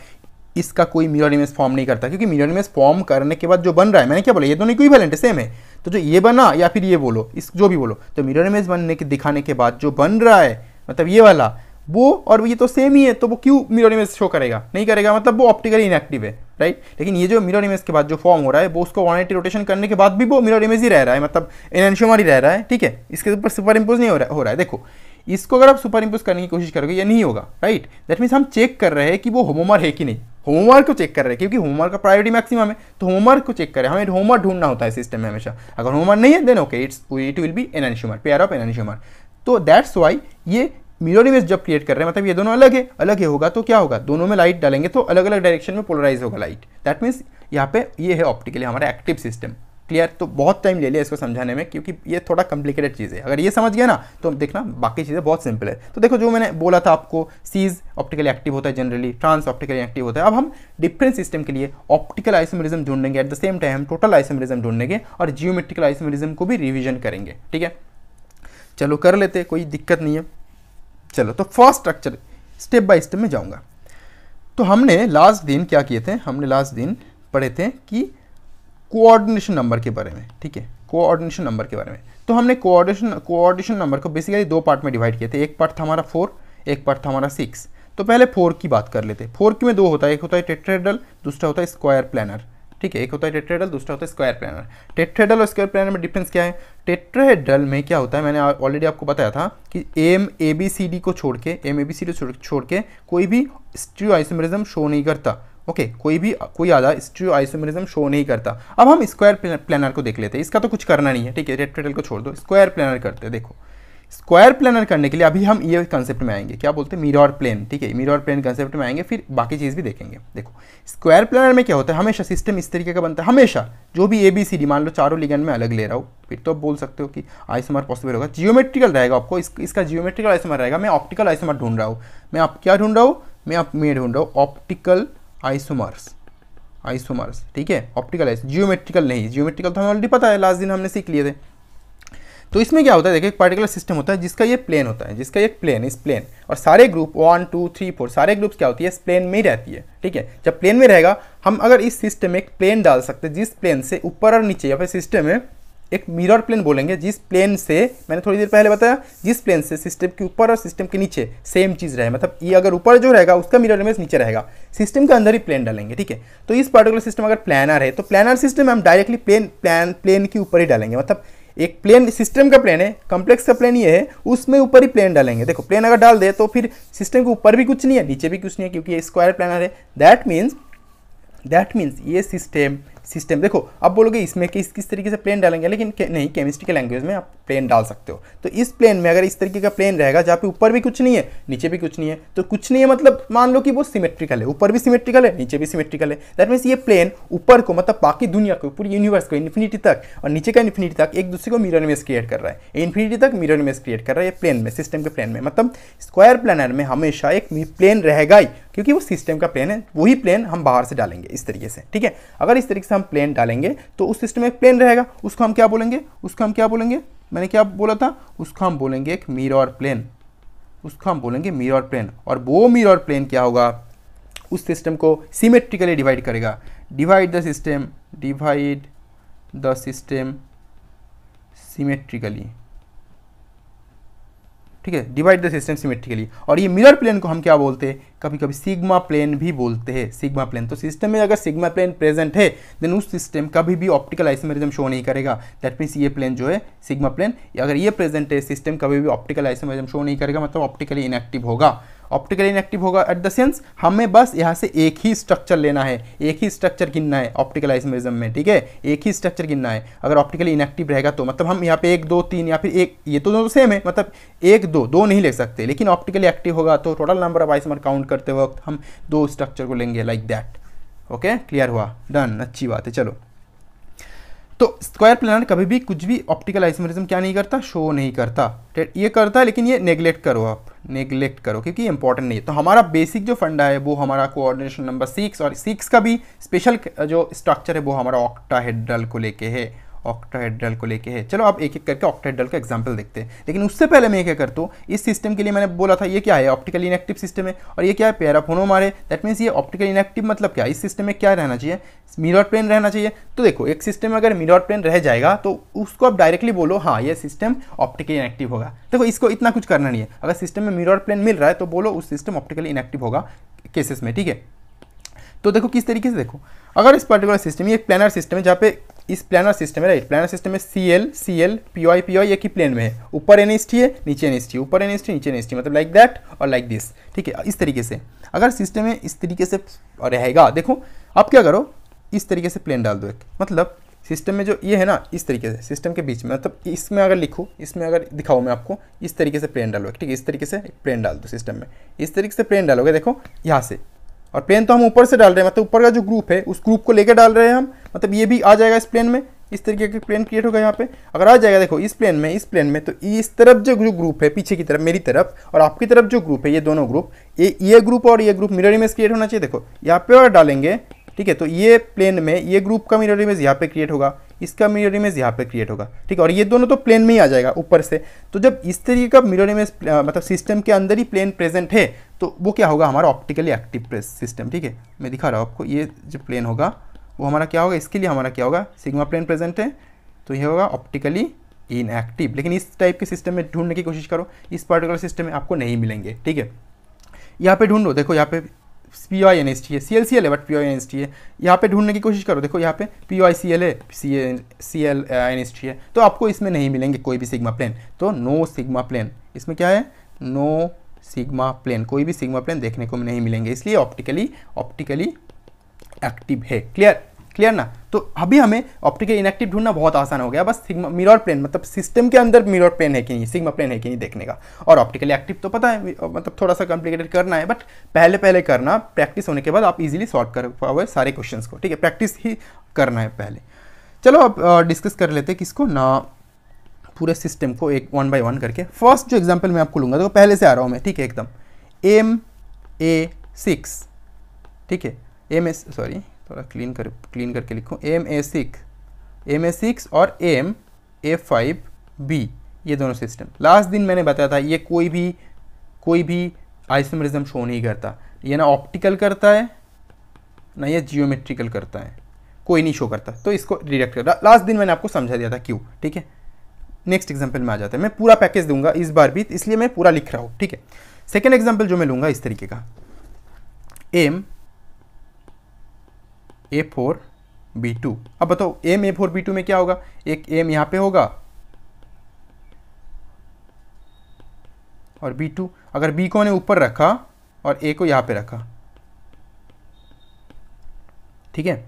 इसका कोई मिरर इमेज फॉर्म नहीं करता, क्योंकि मिरर इमेज फॉर्म करने के बाद जो बन रहा है, मैंने क्या बोला, ये दोनों इक्विवेलेंट है, सेम है। तो जो ये बना या फिर ये बोलो, इस जो भी बोलो, तो मिरर इमेज बनने के दिखाने के बाद जो बन रहा है, मतलब ये वाला, वो और ये तो सेम ही है, तो वो क्यों मिरर इमेज शो करेगा, नहीं करेगा, मतलब वो ऑप्टिकली इनएक्टिव है, राइट। लेकिन ये जो मिरर इमेज के बाद जो फॉर्म हो रहा है, वो उसको 180 रोटेशन करने के बाद भी वो मिरर इमेज ही रह रहा है, मतलब एनैंशियोमर ही रह रहा है। ठीक है, इसके ऊपर सुपर इम्पोज नहीं हो रहा है। देखो, इसको अगर आप सुपर इम्पोज करने की कोशिश करोगे, ये नहीं होगा, राइट। दैट मीन्स हम चेक कर रहे हैं कि वो होमोमर है कि नहीं, होमोमर को चेक कर रहे हैं, क्योंकि होमोमर का प्रायोरिटी मैक्सिमम है, तो होमोमर को चेक करें, हमें होमोमर ढूंढना होता है सिस्टम में हमेशा। अगर होमोमर नहीं है, then okay, it will be enantiomer, pair of enantiomer. तो दैट्स वाई ये मिरर इमेज जब क्रिएट कर रहे हैं, मतलब ये दोनों अलग है होगा, तो क्या होगा, दोनों में लाइट डालेंगे तो अलग अलग डायरेक्शन में पोलराइज होगा लाइट। दैट मीन्स यहाँ पे ये है ऑप्टिकली हमारा एक्टिव सिस्टम। क्लियर। तो बहुत टाइम ले लिया इसको समझाने में, क्योंकि ये थोड़ा कॉम्प्लिकेटेड चीज़ है। अगर ये समझ गया ना तो देखना बाकी चीज़ें बहुत सिंपल है। तो देखो, जो मैंने बोला था आपको, सीज ऑप्टिकली एक्टिव होता है जनरली, ट्रांस ऑप्टिकली एक्टिव होता है। अब हम डिफरेंट सिस्टम के लिए ऑप्टिकल आइसोमेरिज्म ढूंढेंगे, एट द सेम टाइम हम टोटल आइसोमेरिज्म ढूंढेंगे और जियोमेट्रिकल आइसोमेरिज्म को भी रिविजन करेंगे। ठीक है, चलो कर लेते, कोई दिक्कत नहीं है। चलो, तो first structure step by step में जाऊंगा। तो हमने लास्ट दिन क्या किए थे, हमने लास्ट दिन पढ़े थे कि कोऑर्डिनेशन नंबर के बारे में। ठीक है, कोऑर्डिनेशन नंबर के बारे में। तो हमने कोऑर्डिनेशन नंबर को बेसिकली दो पार्ट में डिवाइड किए थे। एक पार्ट था हमारा 4, एक पार्ट था हमारा 6। तो पहले 4 की बात कर लेते। 4 की में दो होता है, एक होता है टेट्राहेड्रल, दूसरा होता है स्क्वायर प्लानर। ठीक है, एक होता है टेट्राहेड्रल, दूसरा होता है स्क्वायर प्लानर। टेट्राहेड्रल और स्क्वायर प्लानर में डिफरेंस क्या है? टेट्राहेड्रल में क्या होता है, मैंने ऑलरेडी आपको बताया था कि M A B C D को छोड़ के कोई भी स्टीरियो आइसोमेरिज्म शो नहीं करता। ओके, कोई आधा स्टीरियो आइसोमेरिज्म शो नहीं करता। अब हम स्क्वायर प्लानर को देख लेते हैं। इसका तो कुछ करना नहीं है, ठीक है, टेट्राहेड्रल को छोड़ दो, स्क्वायर प्लानर करते हैं। देखो, स्क्वायर प्लानर करने के लिए अभी हम ये कंसेप्ट में आएंगे, क्या बोलते हैं, मिरर प्लेन। ठीक है, मिरर प्लेन कंसेप्ट में आएंगे, फिर बाकी चीज़ भी देखेंगे। देखो, स्क्वायर प्लानर में क्या होता है, हमेशा सिस्टम इस तरीके का बनता है, हमेशा जो भी ए बी सी डी, मान लो चारों लिगेंड में अलग ले रहा हूँ, फिर तो आप बोल सकते हो कि आइसोमर पॉसिबल होगा। जियोमेट्रिकल रहेगा आपको, इसका जियोमेट्रिकल आइसोमर रहेगा। मैं ऑप्टिकल आइसोमर ढूंढ रहा हूँ, मैं क्या ढूंढ रहा हूँ, मैं ढूंढ रहा हूँ ऑप्टिकल आइसोमर्स। ठीक है, ऑप्टिकल जियोमेट्रिकल नहीं, जियोमेट्रिकल तो हमें ऑलरेडी पता है, लास्ट दिन हमने सीख लिए थे। तो इसमें क्या होता है, देखिए, एक पार्टिकुलर सिस्टम होता है जिसका ये प्लेन होता है, जिसका एक प्लेन, इस प्लेन, और सारे ग्रुप 1 2 3 4 सारे ग्रुप्स क्या होती है, इस प्लेन में ही रहती है। ठीक है, जब प्लेन में रहेगा, हम अगर इस सिस्टम में एक प्लेन डाल सकते हैं, जिस प्लेन से ऊपर और नीचे, या फिर सिस्टम में एक मिरर प्लेन बोलेंगे, जिस प्लेन से, मैंने थोड़ी देर पहले बताया, जिस प्लेन से सिस्टम के ऊपर और सिस्टम के नीचे सेम चीज़ रहे, मतलब ये अगर ऊपर जो रहेगा उसका मिरर इमेज नीचे रहेगा, सिस्टम के अंदर ही प्लेन डालेंगे। ठीक है, तो इस पार्टिकुलर सिस्टम अगर प्लानर है, तो प्लानर सिस्टम में हम डायरेक्टली प्लेन के ऊपर ही डालेंगे। मतलब एक प्लेन सिस्टम का प्लेन है, कॉम्प्लेक्स का प्लेन ये है, उसमें ऊपर ही प्लेन डालेंगे। देखो, प्लेन अगर डाल दे तो फिर सिस्टम के ऊपर भी कुछ नहीं है, नीचे भी कुछ नहीं है, क्योंकि ये स्क्वायर प्लानर है। दैट मीन्स ये सिस्टम देखो, अब बोलोगे इसमें किस तरीके से प्लेन डालेंगे, लेकिन नहीं, केमिस्ट्री के लैंग्वेज में आप प्लेन डाल सकते हो। तो इस प्लेन में अगर इस तरीके का प्लेन रहेगा, जहाँ पे ऊपर भी कुछ नहीं है, नीचे भी कुछ नहीं है, तो कुछ नहीं है मतलब मान लो कि वो सिमेट्रिकल है, ऊपर भी सिमेट्रिकल है, नीचे भी सिमेट्रिकल है। दैट मीन्स ये प्लेन ऊपर को, मतलब बाकी दुनिया को, पूरी यूनिवर्स को, इन्फिनिटी तक, और नीचे का इन्फिनिटी तक एक दूसरे को मिरर इमेज क्रिएट कर रहा है। इन्फिनिटी तक मिरर इमेज क्रिएट कर रहा है ये प्लेन में, सिस्टम के प्लेन में। मतलब स्क्वायर प्लानर में हमेशा एक प्लेन रहेगा ही, क्योंकि वो सिस्टम का प्लेन है। वही प्लेन हम बाहर से डालेंगे इस तरीके से। ठीक है, अगर इस तरीके से हम प्लेन डालेंगे तो उस सिस्टम में एक प्लेन रहेगा, उसको हम क्या बोलेंगे, मैंने क्या बोला था, उसको हम बोलेंगे एक मिरर प्लेन। और वो मिरर प्लेन क्या होगा, उस सिस्टम को सिमेट्रिकली डिवाइड करेगा। Divide the system symmetrically. ठीक है, डिवाइड द सिस्टम सिमेट्रिकली। और ये मिरर प्लेन को हम क्या बोलते हैं, कभी कभी सिग्मा प्लेन भी बोलते हैं। सिग्मा प्लेन, तो सिस्टम में अगर सिग्मा प्लेन प्रेजेंट है, देन उस सिस्टम कभी भी ऑप्टिकल आइसोमेरिज्म शो नहीं करेगा। दैट मीन्स ये प्लेन जो है सिग्मा प्लेन, अगर ये प्रेजेंट है, सिस्टम कभी भी ऑप्टिकल आइसोमेरिज्म शो नहीं करेगा, मतलब ऑप्टिकली इनएक्टिव होगा। ऑप्टिकली इनएक्टिव होगा एट द सेंस हमें बस यहाँ से एक ही स्ट्रक्चर लेना है, एक ही स्ट्रक्चर गिनना है ऑप्टिकल आइसोमेरिज्म में, ठीक है, एक ही स्ट्रक्चर गिनना है। अगर ऑप्टिकली इनएक्टिव रहेगा तो मतलब हम यहाँ पे 1 2 3 या फिर एक, ये तो दोनों सेम है, मतलब 1 2 2 नहीं ले सकते, लेकिन ऑप्टिकली एक्टिव होगा तो total number of isomer count करते वक्त हम 2 स्ट्रक्चर को लेंगे, लाइक दैट। ओके, क्लियर हुआ, डन, अच्छी बात है। चलो, तो स्क्वायर प्लानर कभी भी कुछ भी ऑप्टिकल आइसोमेरिज्म क्या नहीं करता, शो नहीं करता, ये करता है लेकिन ये नेग्लेक्ट करो, आप नेग्लेक्ट करो क्योंकि ये इंपॉर्टेंट नहीं है। तो हमारा बेसिक जो फंडा है वो हमारा कोऑर्डिनेशन नंबर 6, और 6 का भी स्पेशल जो स्ट्रक्चर है वो हमारा ऑक्टाहेड्रल को लेके है, ऑक्टाहेड्रल को लेके है। चलो आप एक एक करके ऑक्टाहेड्रल का एग्जांपल देखते हैं, लेकिन उससे पहले मैं क्या करता हूँ, इस सिस्टम के लिए मैंने बोला था ये क्या है, ऑप्टिकल इनएक्टिव सिस्टम है, और ये क्या है, पेयर ऑफ मोनोमर है। दैट मीन्स ये ऑप्टिकल इनएक्टिव मतलब क्या, इस सिस्टम में क्या रहना चाहिए, मिरर प्लेन रहना चाहिए। तो देखो एक सिस्टम में अगर मिरर प्लेन रह जाएगा तो उसको आप डायरेक्टली बोलो हाँ ये सिस्टम ऑप्टिकली इनएक्टिव होगा। देखो इसको इतना कुछ करना नहीं है, अगर सिस्टम में मिरर प्लेन मिल रहा है तो बोलो उस सिस्टम ऑप्टिकली इनएक्टिव होगा केसेस में, ठीक है। तो देखो किस तरीके से, देखो अगर इस पर्टिकुलर सिस्टम, ये प्लानर सिस्टम है जहाँ पे इस प्लानर सिस्टम है, राइट, प्लानर सिस्टम में CL PY एक ही प्लेन में है, ऊपर NHT है नीचे NHT, ऊपर NHT नीचे NHT, मतलब लाइक दैट और लाइक दिस, ठीक है। इस तरीके से अगर सिस्टम में इस तरीके से रहेगा, देखो आप क्या करो, इस तरीके से प्लेन डाल दो एक, मतलब सिस्टम में जो ये है ना, इस तरीके से सिस्टम के बीच में, मतलब इसमें अगर लिखूँ, इसमें अगर दिखाऊँ मैं आपको, इस तरीके से प्लेन डालो, ठीक है, इस तरीके से प्लेन डाल दो सिस्टम में, इस तरीके से प्लेन डालोगे, देखो यहाँ से, और प्लेन तो हम ऊपर से डाल रहे हैं, मतलब ऊपर का जो ग्रुप है उस ग्रुप को लेकर डाल रहे हैं हम, मतलब ये भी आ जाएगा इस प्लेन में, इस तरीके के प्लेन क्रिएट होगा यहाँ पे। अगर आ जाएगा देखो इस प्लेन में तो इस तरफ जो ग्रुप है, पीछे की तरफ मेरी तरफ और आपकी तरफ जो ग्रुप है, ये दोनों ग्रुप, ये ग्रुप और ये ग्रुप मिरर इमेज क्रिएट होना चाहिए। देखो यहाँ पे अगर डालेंगे, ठीक है, तो ये प्लेन में ये ग्रुप का मिरर इमेज यहाँ पे क्रिएट होगा, इसका मिरर इमेज यहाँ पे क्रिएट होगा, ठीक है, और ये दोनों तो प्लेन में ही आ जाएगा ऊपर से। तो जब इस तरीके का मिरर इमेज मतलब सिस्टम के अंदर ही प्लेन प्रेजेंट है तो वो क्या होगा, हमारा ऑप्टिकली एक्टिव सिस्टम, ठीक है। मैं दिखा रहा हूँ आपको, ये जो प्लेन होगा वो हमारा क्या होगा, इसके लिए हमारा क्या होगा, सिग्मा प्लेन प्रेजेंट है तो ये होगा ऑप्टिकली इनएक्टिव। लेकिन इस टाइप के सिस्टम में ढूंढने की कोशिश करो, इस पर्टिकुलर सिस्टम में आपको नहीं मिलेंगे, ठीक है। यहाँ पे ढूंढो, देखो यहाँ पे PYNHT है, CL है बट PYNHT है, यहाँ पे ढूंढने की कोशिश करो, देखो यहाँ पे PYCL है, CLNHT है, तो आपको इसमें नहीं मिलेंगे कोई भी सिग्मा प्लेन। तो नो सिग्मा प्लेन, इसमें क्या है, नो सिग्मा प्लेन, कोई भी सिग्मा प्लेन देखने को नहीं मिलेंगे, इसलिए ऑप्टिकली एक्टिव है। क्लियर ना। तो अभी हमें ऑप्टिकली इनएक्टिव ढूंढना बहुत आसान हो गया, बस सिग्मा मिरर प्लेन मतलब सिस्टम के अंदर मिरर प्लेन है कि नहीं, सिग्मा प्लेन है कि नहीं देखने का। और ऑप्टिकली एक्टिव तो पता है, मतलब थोड़ा सा कॉम्प्लिकेटेड करना है, बट पहले करना, प्रैक्टिस होने के बाद आप इजीली सॉल्व कर पाओगे सारे क्वेश्चंस को, ठीक है, प्रैक्टिस ही करना है पहले। चलो अब डिस्कस कर लेते हैं किसको ना, पूरे सिस्टम को एक 1 by 1 करके। फर्स्ट जो एग्जाम्पल मैं आपको लूँगा, देखो पहले से आ रहा हूँ मैं, ठीक है, एकदम MA6, ठीक है, थोड़ा क्लीन करके लिखूँ, MA6 और MA5B, ये दोनों सिस्टम लास्ट दिन मैंने बताया था, ये कोई भी आइसोमेरिज्म शो नहीं करता, ये ना ऑप्टिकल करता है ना ये जियोमेट्रिकल करता है, कोई नहीं शो करता, तो इसको डिडक्ट कर, लास्ट दिन मैंने आपको समझा दिया था क्यों, ठीक है। नेक्स्ट एग्जाम्पल में आ जाता है, मैं पूरा पैकेज दूंगा इस बार भी, इसलिए मैं पूरा लिख रहा हूँ, ठीक है। सेकेंड एग्जाम्पल जो मैं लूँगा इस तरीके का, MA4B2। अब बताओ MA4B2 में क्या होगा, एक M यहाँ पे होगा और B2, अगर B को ने ऊपर रखा और A को यहाँ पे रखा, ठीक है,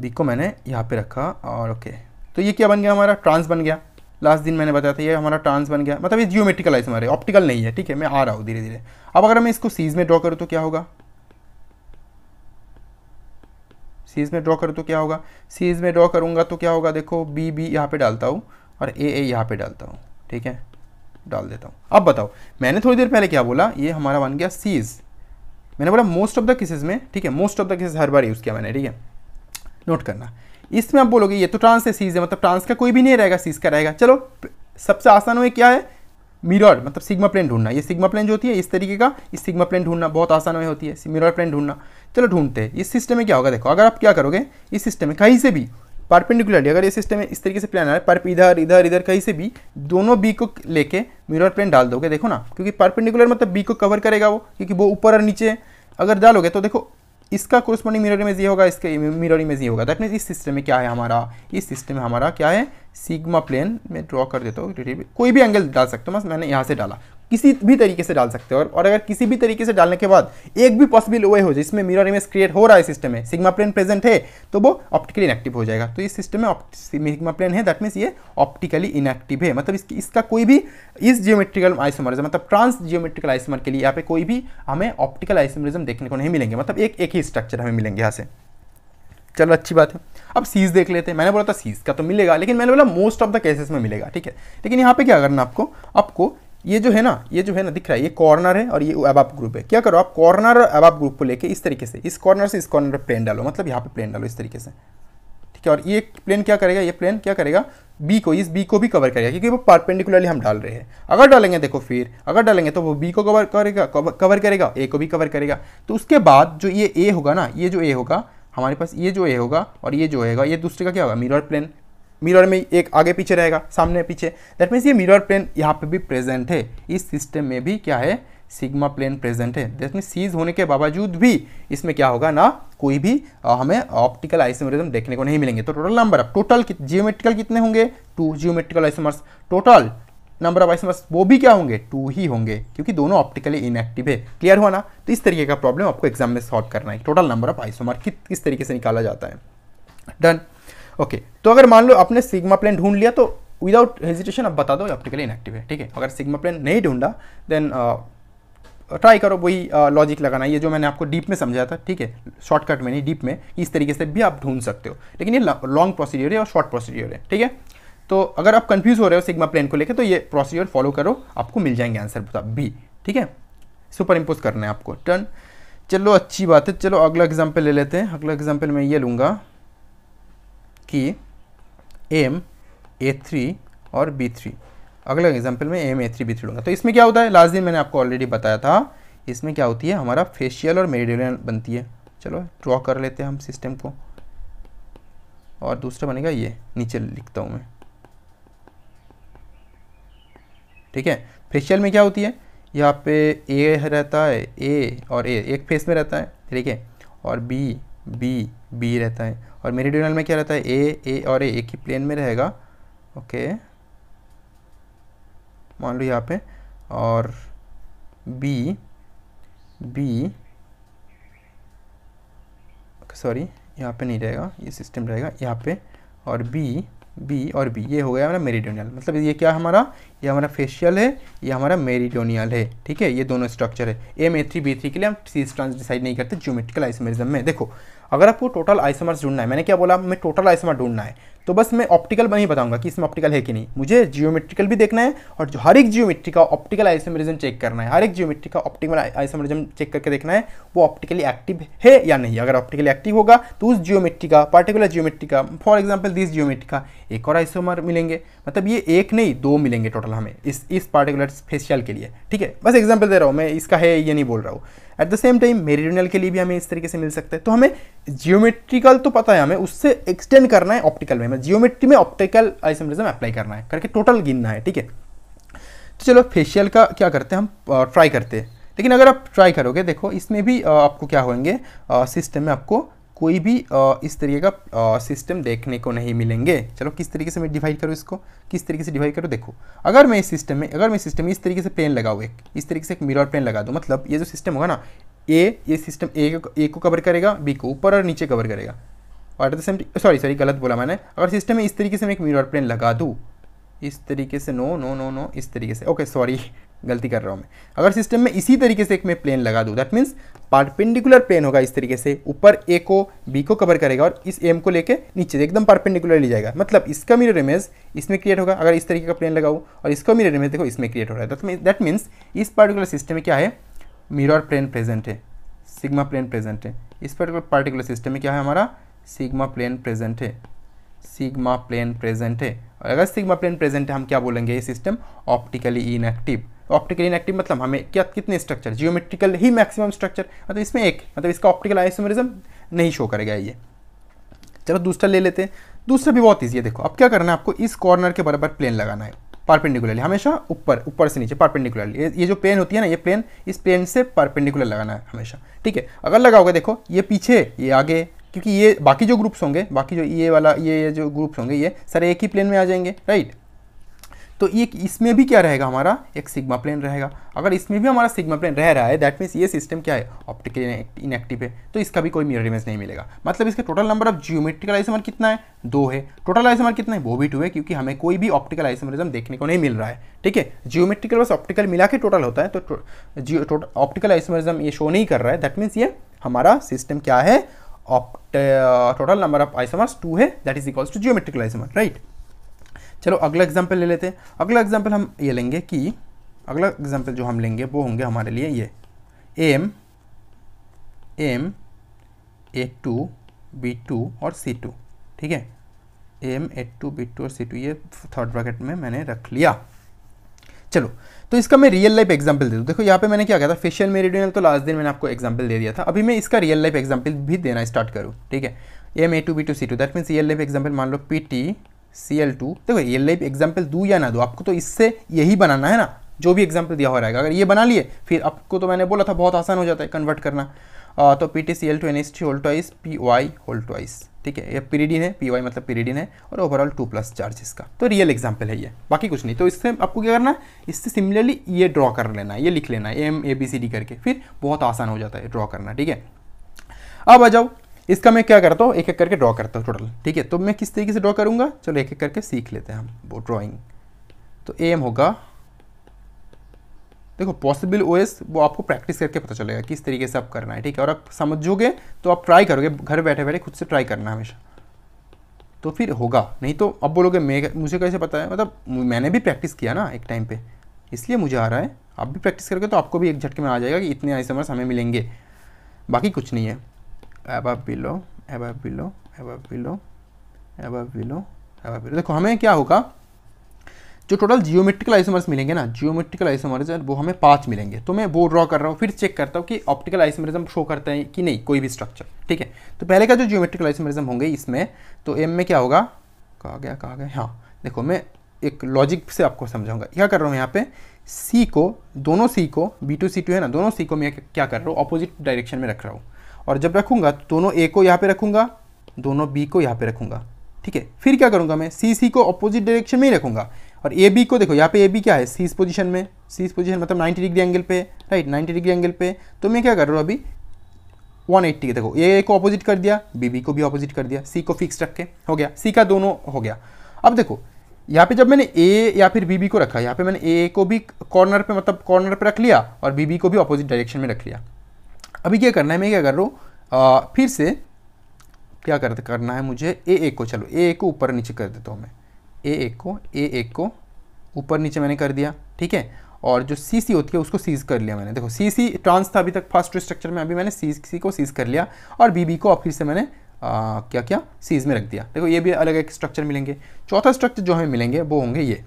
B को मैंने यहाँ पे रखा और ओके, तो ये क्या बन गया, हमारा ट्रांस बन गया। लास्ट दिन मैंने बताया था ये हमारा ट्रांस बन गया, मतलब ये जियोमेट्रिकल आइसोमर है, ऑप्टिकल नहीं है, ठीक है, मैं आ रहा हूँ धीरे धीरे। अब अगर मैं इसको सीज में ड्रॉ करूँ तो क्या होगा, सीज में ड्रॉ करूँ तो क्या होगा, सीज में ड्रॉ करूँगा तो क्या होगा, देखो बी यहाँ पे डालता हूँ और ए यहाँ पे डालता हूँ, ठीक है, डाल देता हूँ। अब बताओ मैंने थोड़ी देर पहले क्या बोला, ये हमारा बन गया सीज, मैंने बोला मोस्ट ऑफ द केसेस में, ठीक है, most of the cases her bar use किया मैंने, ठीक है, नोट करना। इसमें आप बोलोगे ये तो ट्रांस है, सीज है, मतलब ट्रांस का कोई भी नहीं रहेगा, सीज का रहेगा। चलो सबसे आसान हुए क्या है, मिरर मतलब सिग्मा प्लेन ढूंढना, ये सिग्मा प्लेन जो होती है इस तरीके का, इस सिग्मा प्लेन ढूंढना बहुत आसान हुए होती है, मिरर प्लेन ढूंढना। चलो ढूंढते हैं। इस सिस्टम में क्या होगा, देखो अगर आप क्या करोगे, इस सिस्टम में कहीं से भी परपेंडिकुलरली, अगर ये सिस्टम में इस तरीके से प्लान है, पर इधर कहीं से भी दोनों बी को लेके मिरर प्लेन डाल दोगे, देखो ना, क्योंकि परपेंडिकुलर मतलब बी को कवर करेगा वो, क्योंकि वो ऊपर और नीचे अगर डालोगे तो देखो इसका कोरस्पॉन्डिंग मिरर इमेज ये होगा, इसका मिरर इमेज ये होगा। दैट मीन्स इस सिस्टम में क्या है हमारा, इस सिस्टम में हमारा क्या है, सिग्मा प्लेन में ड्रॉ कर देता हूँ, कोई भी एंगल डाल सकते हो, बस मैंने यहाँ से डाला, किसी भी तरीके से डाल सकते हो। और अगर किसी भी तरीके से डालने के बाद एक भी पॉसिबल वे हो जिसमें मिरर इमेज क्रिएट हो रहा है सिस्टम में, सिग्मा प्लेन प्रेजेंट है, तो वो ऑप्टिकली इनएक्टिव हो जाएगा। तो इस सिस्टम में सिग्मा प्लेन है, दैट मीन्स ये ऑप्टिकली इनएक्टिव है। मतलब इसका कोई भी इस जियोमेट्रिकल आइसोमरिज्म मतलब ट्रांस जियोमेट्रिकल आइसोमर के लिए यहाँ पे कोई भी हमें ऑप्टिकल आइसोमरिज्म देखने को नहीं मिलेंगे, मतलब एक ही स्ट्रक्चर हमें मिलेंगे यहाँ से। चलो अच्छी बात है। अब सीज देख लेते हैं। मैंने बोला था सीज का तो मिलेगा, लेकिन मैंने बोला मोस्ट ऑफ द केसेस में मिलेगा, ठीक है। लेकिन यहाँ पे क्या करना आपको ये जो है ना दिख रहा है, ये कॉर्नर है और ये अबाब ग्रुप है। क्या करो आप कॉर्नर और अबाब ग्रुप को लेके इस तरीके से इस कॉर्नर से इस कॉर्नर पे प्लेन डालो, मतलब यहाँ पे प्लेन डालो इस तरीके से, ठीक है। और ये प्लेन क्या करेगा, ये प्लेन क्या करेगा, इस बी को भी कवर करेगा, क्योंकि वो परपेंडिकुलरली हम डाल रहे हैं। अगर डालेंगे देखो, फिर अगर डालेंगे तो वो बी को कवर करेगा, ए को भी कवर करेगा। तो उसके बाद जो ये ए होगा ना, ये जो ए होगा हमारे पास, ये जो ए होगा और ये जो होगा, ये दूसरे का क्या होगा, मिरर प्लेन। मिरर में एक आगे पीछे रहेगा, सामने पीछे, दैट मीन्स ये मिरर प्लेन यहाँ पे भी प्रेजेंट है। इस सिस्टम में भी क्या है, सिग्मा प्लेन प्रेजेंट है। दैट मीन्स सीज होने के बावजूद भी इसमें क्या होगा ना, कोई भी हमें ऑप्टिकल आइसोमरिज्म देखने को नहीं मिलेंगे। तो टोटल नंबर ऑफ जियोमेट्रिकल कितने होंगे, 2 geometrical isomers. Total number of isomers वो भी क्या होंगे, 2 ही होंगे, क्योंकि दोनों ऑप्टिकली इनएक्टिव है। क्लियर हुआ ना। तो इस तरीके का प्रॉब्लम आपको एग्जाम में सॉल्व करना है। टोटल नंबर ऑफ आइसोमर किस तरीके से निकाला जाता है। डन। ओके, तो अगर मान लो आपने सिग्मा प्लेन ढूंढ लिया तो विदाउट हेजिटेशन आप बता दो ऑप्टिकली इनएक्टिव है, ठीक है। अगर सिग्मा प्लेन नहीं ढूंढा देन ट्राई करो वही लॉजिक लगाना, ये जो मैंने आपको डीप में समझाया था, ठीक है, शॉर्टकट में नहीं डीप में, इस तरीके से भी आप ढूंढ सकते हो। लेकिन ये लॉन्ग प्रोसीजर है और शॉर्ट प्रोसीजर है, ठीक है। तो अगर आप कंफ्यूज हो रहे हो सिग्मा प्लेन को लेकर तो ये प्रोसीजर फॉलो करो, आपको मिल जाएंगे आंसर भी, ठीक है। सुपर इम्पोज करना है आपको। टर्न। चलो अच्छी बात है। चलो अगला एग्जाम्पल ले लेते हैं। अगला एग्जाम्पल मैं ये लूँगा कि एम A3 और B3। अगला एग्जाम्पल में एम A3 B3 लूँगा। तो इसमें क्या होता है, लास्ट दिन मैंने आपको ऑलरेडी बताया था, इसमें क्या होती है, हमारा फेशियल और मेरिडियन बनती है। चलो ड्रॉ कर लेते हैं हम सिस्टम को, और दूसरा बनेगा ये, नीचे लिखता हूँ मैं, ठीक है। फेशियल में क्या होती है, यहाँ पे ए रहता है, ए और ए एक फेस में रहता है, ठीक है, और बी रहता है। और मेरिडियनल में क्या रहता है, ए और ए एक ही प्लेन में रहेगा, ओके, मान लो यहाँ पे, और बी सॉरी यहाँ पे नहीं रहेगा, ये सिस्टम रहेगा यहाँ पे, और बी और बी, ये हो गया हमारा मेरिडियनल। मतलब ये क्या हमारा, ये हमारा फेशियल है, ये हमारा मेरिडियनल है, ठीक है। ये दोनों स्ट्रक्चर है। एम A3 B3 के लिए हम सीज ट्रांस डिसाइड नहीं करते ज्योमेट्रिकल आइसोमरिज्म में। देखो अगर आपको टोटल आइसोमर्स ढूंढना है, मैंने क्या बोला, मैं टोटल आइसोमर ढूंढना है, तो बस मैं ऑप्टिकल नहीं बताऊंगा कि इसमें ऑप्टिकल है कि नहीं, मुझे जियोमेट्रिकल भी देखना है, और हर एक जियोमेट्री का ऑप्टिकल आइसोमरिज्म चेक करना है। हर एक जियोमेट्री का ऑप्टिकल आइसोमरिज्म चेक करके देखना है वो ऑप्टिकली एक्टिव है या नहीं। अगर ऑप्टिकली एक्टिव होगा तो उस जियोमेट्री का, पर्टिकुलर जियोमेट्री का, फॉर एग्जाम्पल दिस जियोमेट्री का एक और आइसोमर मिलेंगे। मतलब ये एक नहीं 2 मिलेंगे टोटल हमें इस पार्टिकुलर फेशियल के लिए, ठीक है। बस एग्जाम्पल दे रहा हूँ मैं, इसका है ये नहीं बोल रहा हूँ। At the same time meridional के लिए भी हमें इस तरीके से मिल सकते हैं। तो हमें जियोमेट्रिकल तो पता है, हमें उससे एक्सटेंड करना है ऑप्टिकल में, जियोमेट्री में ऑप्टिकल आइसोमरिज्म अप्लाई करना है, करके टोटल गिनना है, ठीक है। तो चलो फेशियल का क्या करते हैं हम, ट्राई करते हैं। लेकिन अगर आप ट्राई करोगे, देखो इसमें भी आपको क्या होंगे, सिस्टम में आपको कोई भी इस तरीके का सिस्टम देखने को नहीं मिलेंगे। चलो किस तरीके से मैं डिवाइड करूँ इसको, किस तरीके से डिवाइड करूँ, देखो अगर मैं इस सिस्टम में इस तरीके से प्लेन लगाऊँ, इस तरीके से एक मिरर प्लेन लगा दूँ, मतलब ये जो सिस्टम होगा ना, ये सिस्टम ए को कवर करेगा, बी को ऊपर और नीचे कवर करेगा, और एट द सेम सॉरी गलत बोला मैंने। अगर सिस्टम में इस तरीके से मैं एक मिरर प्लेन लगा दूँ, इस तरीके से, नो इस तरीके से, ओके सॉरी गलती कर रहा हूँ मैं। अगर सिस्टम में इसी तरीके से एक मैं प्लेन लगा दूँ, दैट मीन्स परपेंडिकुलर प्लेन होगा इस तरीके से, ऊपर ए को बी को कवर करेगा और इस एम को लेके नीचे एकदम परपेंडिकुलर ले जाएगा। मतलब इसका मिरर इमेज इसमें क्रिएट होगा अगर इस तरीके का प्लेन लगाऊँ, और इसका मिरर इमेज देखो इसमें क्रिएट हो रहा है। दैट मीन्स इस पर्टिकुलर सिस्टम में क्या है, मिरर प्लेन प्रेजेंट है, सिग्मा प्लेन प्रेजेंट है। इस पर्टिकुलर सिस्टम में क्या है, हमारा सिग्मा प्लेन प्रेजेंट है, सिग्मा प्लेन प्रेजेंट है। और अगर सिग्मा प्लेन प्रेजेंट है, हम क्या बोलेंगे, ये system optically inactive. Optically inactive मतलब हमें क्या, कितने स्ट्रक्चर, जियोमेट्रिकल ही मैक्सिमम स्ट्रक्चर, मतलब इसमें एक, मतलब इसका ऑप्टिकल आइसोमरिज्म नहीं शो करेगा ये। चलो दूसरा ले लेते हैं। दूसरा भी बहुत ईजी है। देखो अब क्या करना है, आपको इस कॉर्नर के बराबर प्लेन लगाना है, परपेंडिकुलरली, हमेशा ऊपर से नीचे परपेंडिकुलरली। ये जो प्लेन होती है ना, ये प्लेन इस प्लेन से परपेंडिकुलर लगाना है हमेशा, ठीक है। अगर लगाओगे, देखो ये पीछे ये आगे, क्योंकि ये बाकी जो ग्रुप्स होंगे, बाकी जो ये वाला ये जो ग्रुप्स होंगे, ये सारे एक ही प्लेन में आ जाएंगे, राइट। तो ये इसमें भी क्या रहेगा, हमारा एक सिग्मा प्लेन रहेगा। अगर इसमें भी हमारा सिग्मा प्लेन रह रहा है, दैट मीन्स ये सिस्टम क्या है, ऑप्टिकली इनएक्टिव है, तो इसका भी कोई मिरर इमेज नहीं मिलेगा। मतलब इसका total number of geometrical isomer कितना है, 2 है। टोटल आइसोमर कितना है, वो भी 2 है, क्योंकि हमें कोई भी ऑप्टिकल आइसोमरिज्म देखने को नहीं मिल रहा है। ठीक है, जियोमेट्रिकल बस ऑप्टिकल मिला के टोटल होता है, तो ऑप्टिकल आइसोमरिज्म ये शो नहीं कर रहा है, दैट मीन्स ये हमारा सिस्टम क्या है, टोटल नंबर ऑफ आइसोमर्स 2 है, that is equals to geometrical isomer, right. चलो अगला एग्जांपल ले लेते हैं। अगला एग्जांपल हम ये लेंगे कि अगला एग्जांपल जो हम लेंगे वो होंगे हमारे लिए ये एम A2 B2 और C2। ठीक है, एम A2 B2 और C2 ये थर्ड ब्रैकेट में मैंने रख लिया। चलो तो इसका मैं रियल लाइफ एग्जांपल दे दूँ। देखो यहाँ पे मैंने क्या कहा था, फेशियल मेरिडियनल तो लास्ट दिन मैंने आपको एग्जांपल दे दिया था, अभी मैं इसका रियल लाइफ एग्जांपल भी देना स्टार्ट करूँ। ठीक है, M A2 B2 C2, that means real life example मान लो PTCl2। देखो रियल लाइफ एग्जांपल दूँ या ना दूँ, आपको तो इससे यही बनाना है ना, जो भी एग्जांपल दिया हो रहेगा। अगर ये बना लिए फिर आपको तो मैंने बोला था बहुत आसान हो जाता है कन्वर्ट करना। तो PTCl2 NH3 whole twice PY whole twice. ठीक है, ये पिरिडिन है, PY मतलब पिरिडिन है, और ओवरऑल 2+ चार्ज इसका। तो रियल एग्जांपल है ये, बाकी कुछ नहीं। तो इससे आपको क्या करना है, इससे सिमिलरली ये ड्रॉ कर लेना है, ये लिख लेना है MABCD करके, फिर बहुत आसान हो जाता है ड्रॉ करना। ठीक है, अब आ जाओ, इसका मैं क्या करता हूँ, एक एक करके ड्रॉ करता हूँ टोटल। ठीक है, तो मैं किस तरीके से ड्रॉ करूँगा, चलो एक एक करके सीख लेते हैं हम वो ड्रॉइंग। तो एम होगा, देखो पॉसिबल OS वो आपको प्रैक्टिस करके पता चलेगा किस तरीके से आप करना है। ठीक है, और आप समझोगे तो आप ट्राई करोगे, घर बैठे बैठे खुद से ट्राई करना हमेशा, तो फिर होगा। नहीं तो अब बोलोगे मुझे कैसे पता है, मतलब मैंने भी प्रैक्टिस किया ना एक टाइम पे, इसलिए मुझे आ रहा है। आप भी प्रैक्टिस करोगे तो आपको भी एक झटके में आ जाएगा कि इतने आइसोमर्स हमें मिलेंगे, बाकी कुछ नहीं है। above below above below above below above below above below। देखो हमें क्या होगा, जो टोटल जियोमेट्रिकल आइसोमर्स मिलेंगे ना, जियोमेट्रिकल आइसोमर्स वो हमें 5 मिलेंगे। तो मैं वो ड्रॉ कर रहा हूँ, फिर चेक करता हूँ कि ऑप्टिकल आइसोमरिज्म शो करता है कि नहीं कोई भी स्ट्रक्चर। ठीक है, तो पहले का जो जियोमेट्रिकल आइसोमरिज्म होंगे इसमें, तो एम में क्या होगा, कहा गया, हाँ देखो मैं एक लॉजिक से आपको समझाऊंगा। क्या कर रहा हूँ यहाँ पे, सी को, दोनों सी को, B2 C2 है ना, दोनों सी को मैं क्या कर रहा हूँ, अपोजिट डायरेक्शन में रख रहा हूँ। और जब रखूंगा तो दोनों ए को यहाँ पे रखूंगा, दोनों बी को यहाँ पे रखूंगा। ठीक है, फिर क्या करूंगा मैं, सी को अपोजिट डायरेक्शन में ही रखूंगा, और ए बी को, देखो यहाँ पे ए बी क्या है, सी पोजीशन में, सी पोजीशन मतलब 90 डिग्री एंगल पे, राइट, 90 डिग्री एंगल पे। तो मैं क्या कर रहा हूँ अभी 180 के, देखो ए को अपोजिट कर दिया, बी को भी अपोजिट कर दिया, सी को फिक्स रख के हो गया, सी का दोनों हो गया। अब देखो यहाँ पे जब मैंने ए या फिर बी को रखा, यहाँ पे मैंने ए को भी कॉर्नर पे, मतलब कॉर्नर पे रख लिया, और बी को भी अपोजिट डायरेक्शन में रख लिया। अभी क्या करना है, मैं क्या कर रहा हूँ, फिर से क्या करना है मुझे, ए को, चलो ए को ऊपर नीचे कर देता हूँ मैं, ए को ऊपर नीचे मैंने कर दिया। ठीक है, और जो सी होती है उसको सीज कर लिया मैंने। देखो सी ट्रांस था अभी तक फर्स्ट स्ट्रक्चर में, अभी मैंने सी को सीज कर लिया, और बी को फिर से मैंने क्या सीज में रख दिया। देखो ये भी अलग एक स्ट्रक्चर मिलेंगे। चौथा स्ट्रक्चर जो हमें मिलेंगे वो होंगे ये,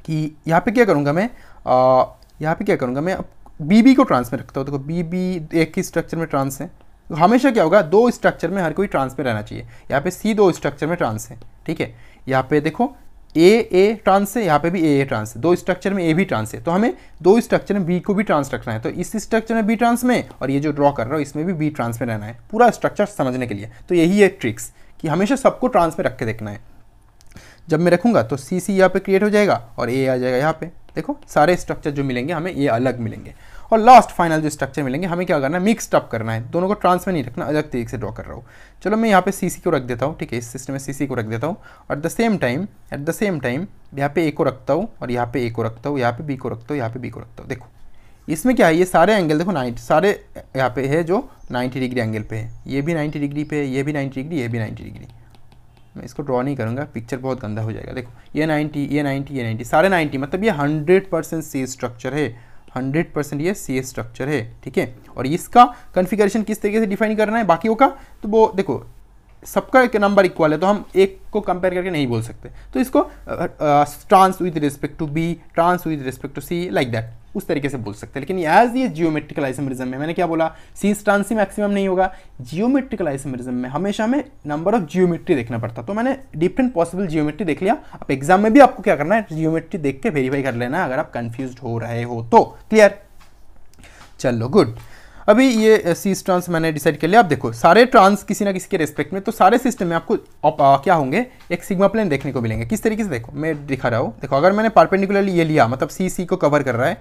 कि यहाँ पे क्या करूँगा मैं, यहाँ पे क्या करूँगा मैं, बी को ट्रांस में रखता हूँ। देखो बी एक ही स्ट्रक्चर में ट्रांस है, तो हमेशा क्या होगा, 2 स्ट्रक्चर में हर कोई ट्रांस में रहना चाहिए। यहाँ पे सी 2 स्ट्रक्चर में ट्रांस है। ठीक है, यहाँ पे देखो ए ट्रांस है, यहाँ पे भी ए ट्रांस है, 2 स्ट्रक्चर में ए भी ट्रांस है, तो हमें 2 स्ट्रक्चर में बी को भी ट्रांस रखना है। तो इस स्ट्रक्चर में बी ट्रांस में, और ये जो ड्रॉ कर रहा हूँ इसमें भी बी ट्रांस में रहना है, पूरा स्ट्रक्चर समझने के लिए। तो यही है ट्रिक्स कि हमेशा सबको ट्रांस में रख के देखना है। जब मैं रखूँगा तो सी यहाँ पे क्रिएट हो जाएगा, और ए आ जाएगा यहाँ पे। देखो सारे स्ट्रक्चर जो मिलेंगे हमें ये अलग मिलेंगे, और लास्ट फाइनल जो स्ट्रक्चर मिलेंगे हमें क्या करना है, मिक्सड अप करना है, दोनों को ट्रांस में नहीं रखना, अलग तरीके से ड्रॉ कर रहा हूँ। चलो मैं यहाँ पे सी को रख देता हूँ। ठीक है, इस सिस्टम में सी को रख देता हूँ, और एट द सेम टाइम यहाँ पे ए को रखता हूँ, और यहाँ पे ए को रखता हूँ, यहाँ पे बी को रखता हूँ, यहाँ पे बी को रखता हूँ। देखो इसमें क्या है, ये सारे एंगल देखो 90 सारे यहाँ पे है जो 90 डिग्री एंगल पे है, ये भी 90 डिग्री पे है, ये भी 90 डिग्री, ये भी 90 डिग्री। मैं इसको ड्रॉ नहीं करूँगा, पिक्चर बहुत गंदा हो जाएगा। देखो ये 90, ये 90, ये 90, सारे 90, मतलब ये 100% सी स्ट्रक्चर है, 100% ये सी स्ट्रक्चर है। ठीक है, और इसका कॉन्फ़िगरेशन किस तरीके से डिफाइन करना है बाकियों का, तो वो देखो सबका एक नंबर इक्वल है, तो हम एक को कंपेयर करके नहीं बोल सकते। तो इसको trans with respect to B, trans with respect to C, like that, उस तरीके से बोल सकते हैं। लेकिन एज ये जियोमेट्रिकल आइसोमेरिज्म में मैंने क्या बोला, सी ट्रांस सी मैक्सिमम नहीं होगा। जियोमेट्रिकल आइसोमेरिज्म में हमेशा हमें नंबर ऑफ जियोमेट्री देखना पड़ता, तो मैंने डिफरेंट पॉसिबल जियोमेट्री देख लिया। अब एग्जाम में भी आपको क्या करना है, जियोमेट्री देख के वेरीफाई कर लेना अगर आप कंफ्यूज हो रहे हो तो। क्लियर, चलो गुड। अभी ये सी ट्रांस मैंने डिसाइड कर लिया। अब देखो सारे ट्रांस किसी ना किसी के रेस्पेक्ट में, तो सारे सिस्टम में आपको क्या होंगे, एक सिग्मा प्लेन देखने को मिलेंगे। किस तरीके से, देखो मैं दिखा रहा हूँ। देखो अगर मैंने परपेंडिकुलरली ये लिया, मतलब सी को कवर कर रहा है,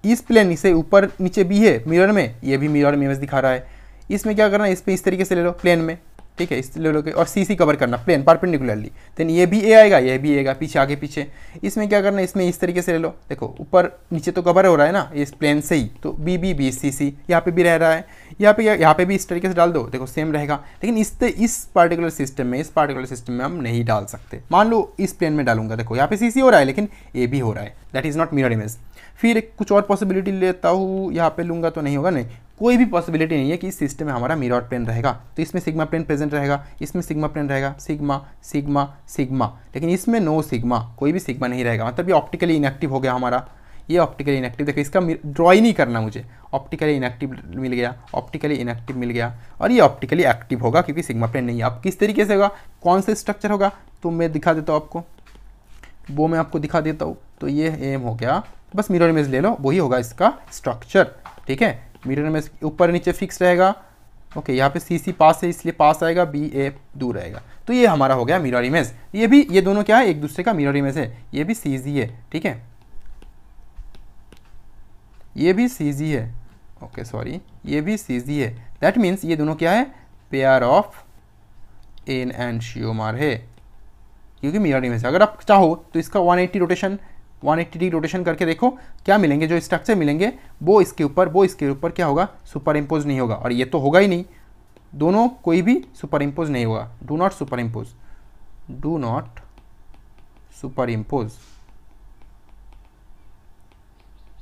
इस प्लेन से ऊपर नीचे बी है मिरर में, ये भी मिरर में इमेज दिखा रहा है। इसमें क्या करना है, इस पे इस तरीके से ले लो प्लेन में, ठीक है, इस ले लो और सी कवर करना प्लेन परपेंडिकुलरली, देन ये भी ए आएगा, ये भी आएगा, पीछे आगे पीछे। इसमें क्या करना है, इसमें इस तरीके से ले लो, देखो ऊपर नीचे तो कवर हो रहा है ना इस प्लेन से ही, तो बी बी बी सी सी यहाँ पे भी रह रहा है, यहाँ पे भी इस तरीके से डाल दो, देखो सेम रहेगा। लेकिन इस पार्टिकुलर सिस्टम में हम नहीं डाल सकते। मान लो इस प्लेन में डालूंगा, देखो यहाँ पे सी हो रहा है लेकिन ए भी हो रहा है, that is not mirror image. फिर कुछ और पॉसिबिलिटी लेता हूँ, यहाँ पे लूंगा तो नहीं होगा, नहीं कोई भी पॉसिबिलिटी नहीं है कि इस सिस्टम में हमारा मिरर प्लेन रहेगा। तो इसमें सिग्मा प्लेन प्रेजेंट रहेगा, इसमें सिग्मा प्लेन रहेगा, सिग्मा सिग्मा सिग्मा, लेकिन इसमें नो सिग्मा, कोई भी सिग्मा नहीं रहेगा। मतलब ये ऑप्टिकली इनएक्टिव हो गया हमारा, ये ऑप्टिकली इनएक्टिव। देखो इसका ड्रॉ ही नहीं करना मुझे, ऑप्टिकली इनएक्टिव मिल गया, ऑप्टिकली इनएक्टिव मिल गया, और ये ऑप्टिकली एक्टिव होगा क्योंकि सिग्मा प्लेन नहीं है। अब किस तरीके से होगा, कौन सा स्ट्रक्चर होगा, तो मैं दिखा देता हूँ आपको, वो मैं आपको दिखा देता हूँ। तो ये एम हो गया, बस मिरर इमेज ले लो, वही होगा इसका स्ट्रक्चर, ठीक है। मिरर इमेज ऊपर नीचे फिक्स रहेगा, ओके। यहाँ पे सी सी पास है इसलिए पास आएगा, बी ए दूर रहेगा। तो ये हमारा हो गया मिरर इमेज। ये भी, ये दोनों क्या है, एक दूसरे का मिरर इमेज है। ये भी सी जी है, ठीक है, ये भी सी जी है, ओके सॉरी, ये भी सी जी है। दैट मीन्स ये दोनों क्या है, पेयर ऑफ एन एंड शियोमार है, क्योंकि मिरर इमेज है। अगर आप चाहो तो इसका 180 डिग्री रोटेशन करके देखो क्या मिलेंगे, जो स्ट्रक्चर मिलेंगे वो इसके ऊपर क्या होगा, सुपर इम्पोज नहीं होगा। और ये तो होगा ही नहीं, दोनों कोई भी सुपर इम्पोज नहीं होगा। Do not super impose, do not super impose,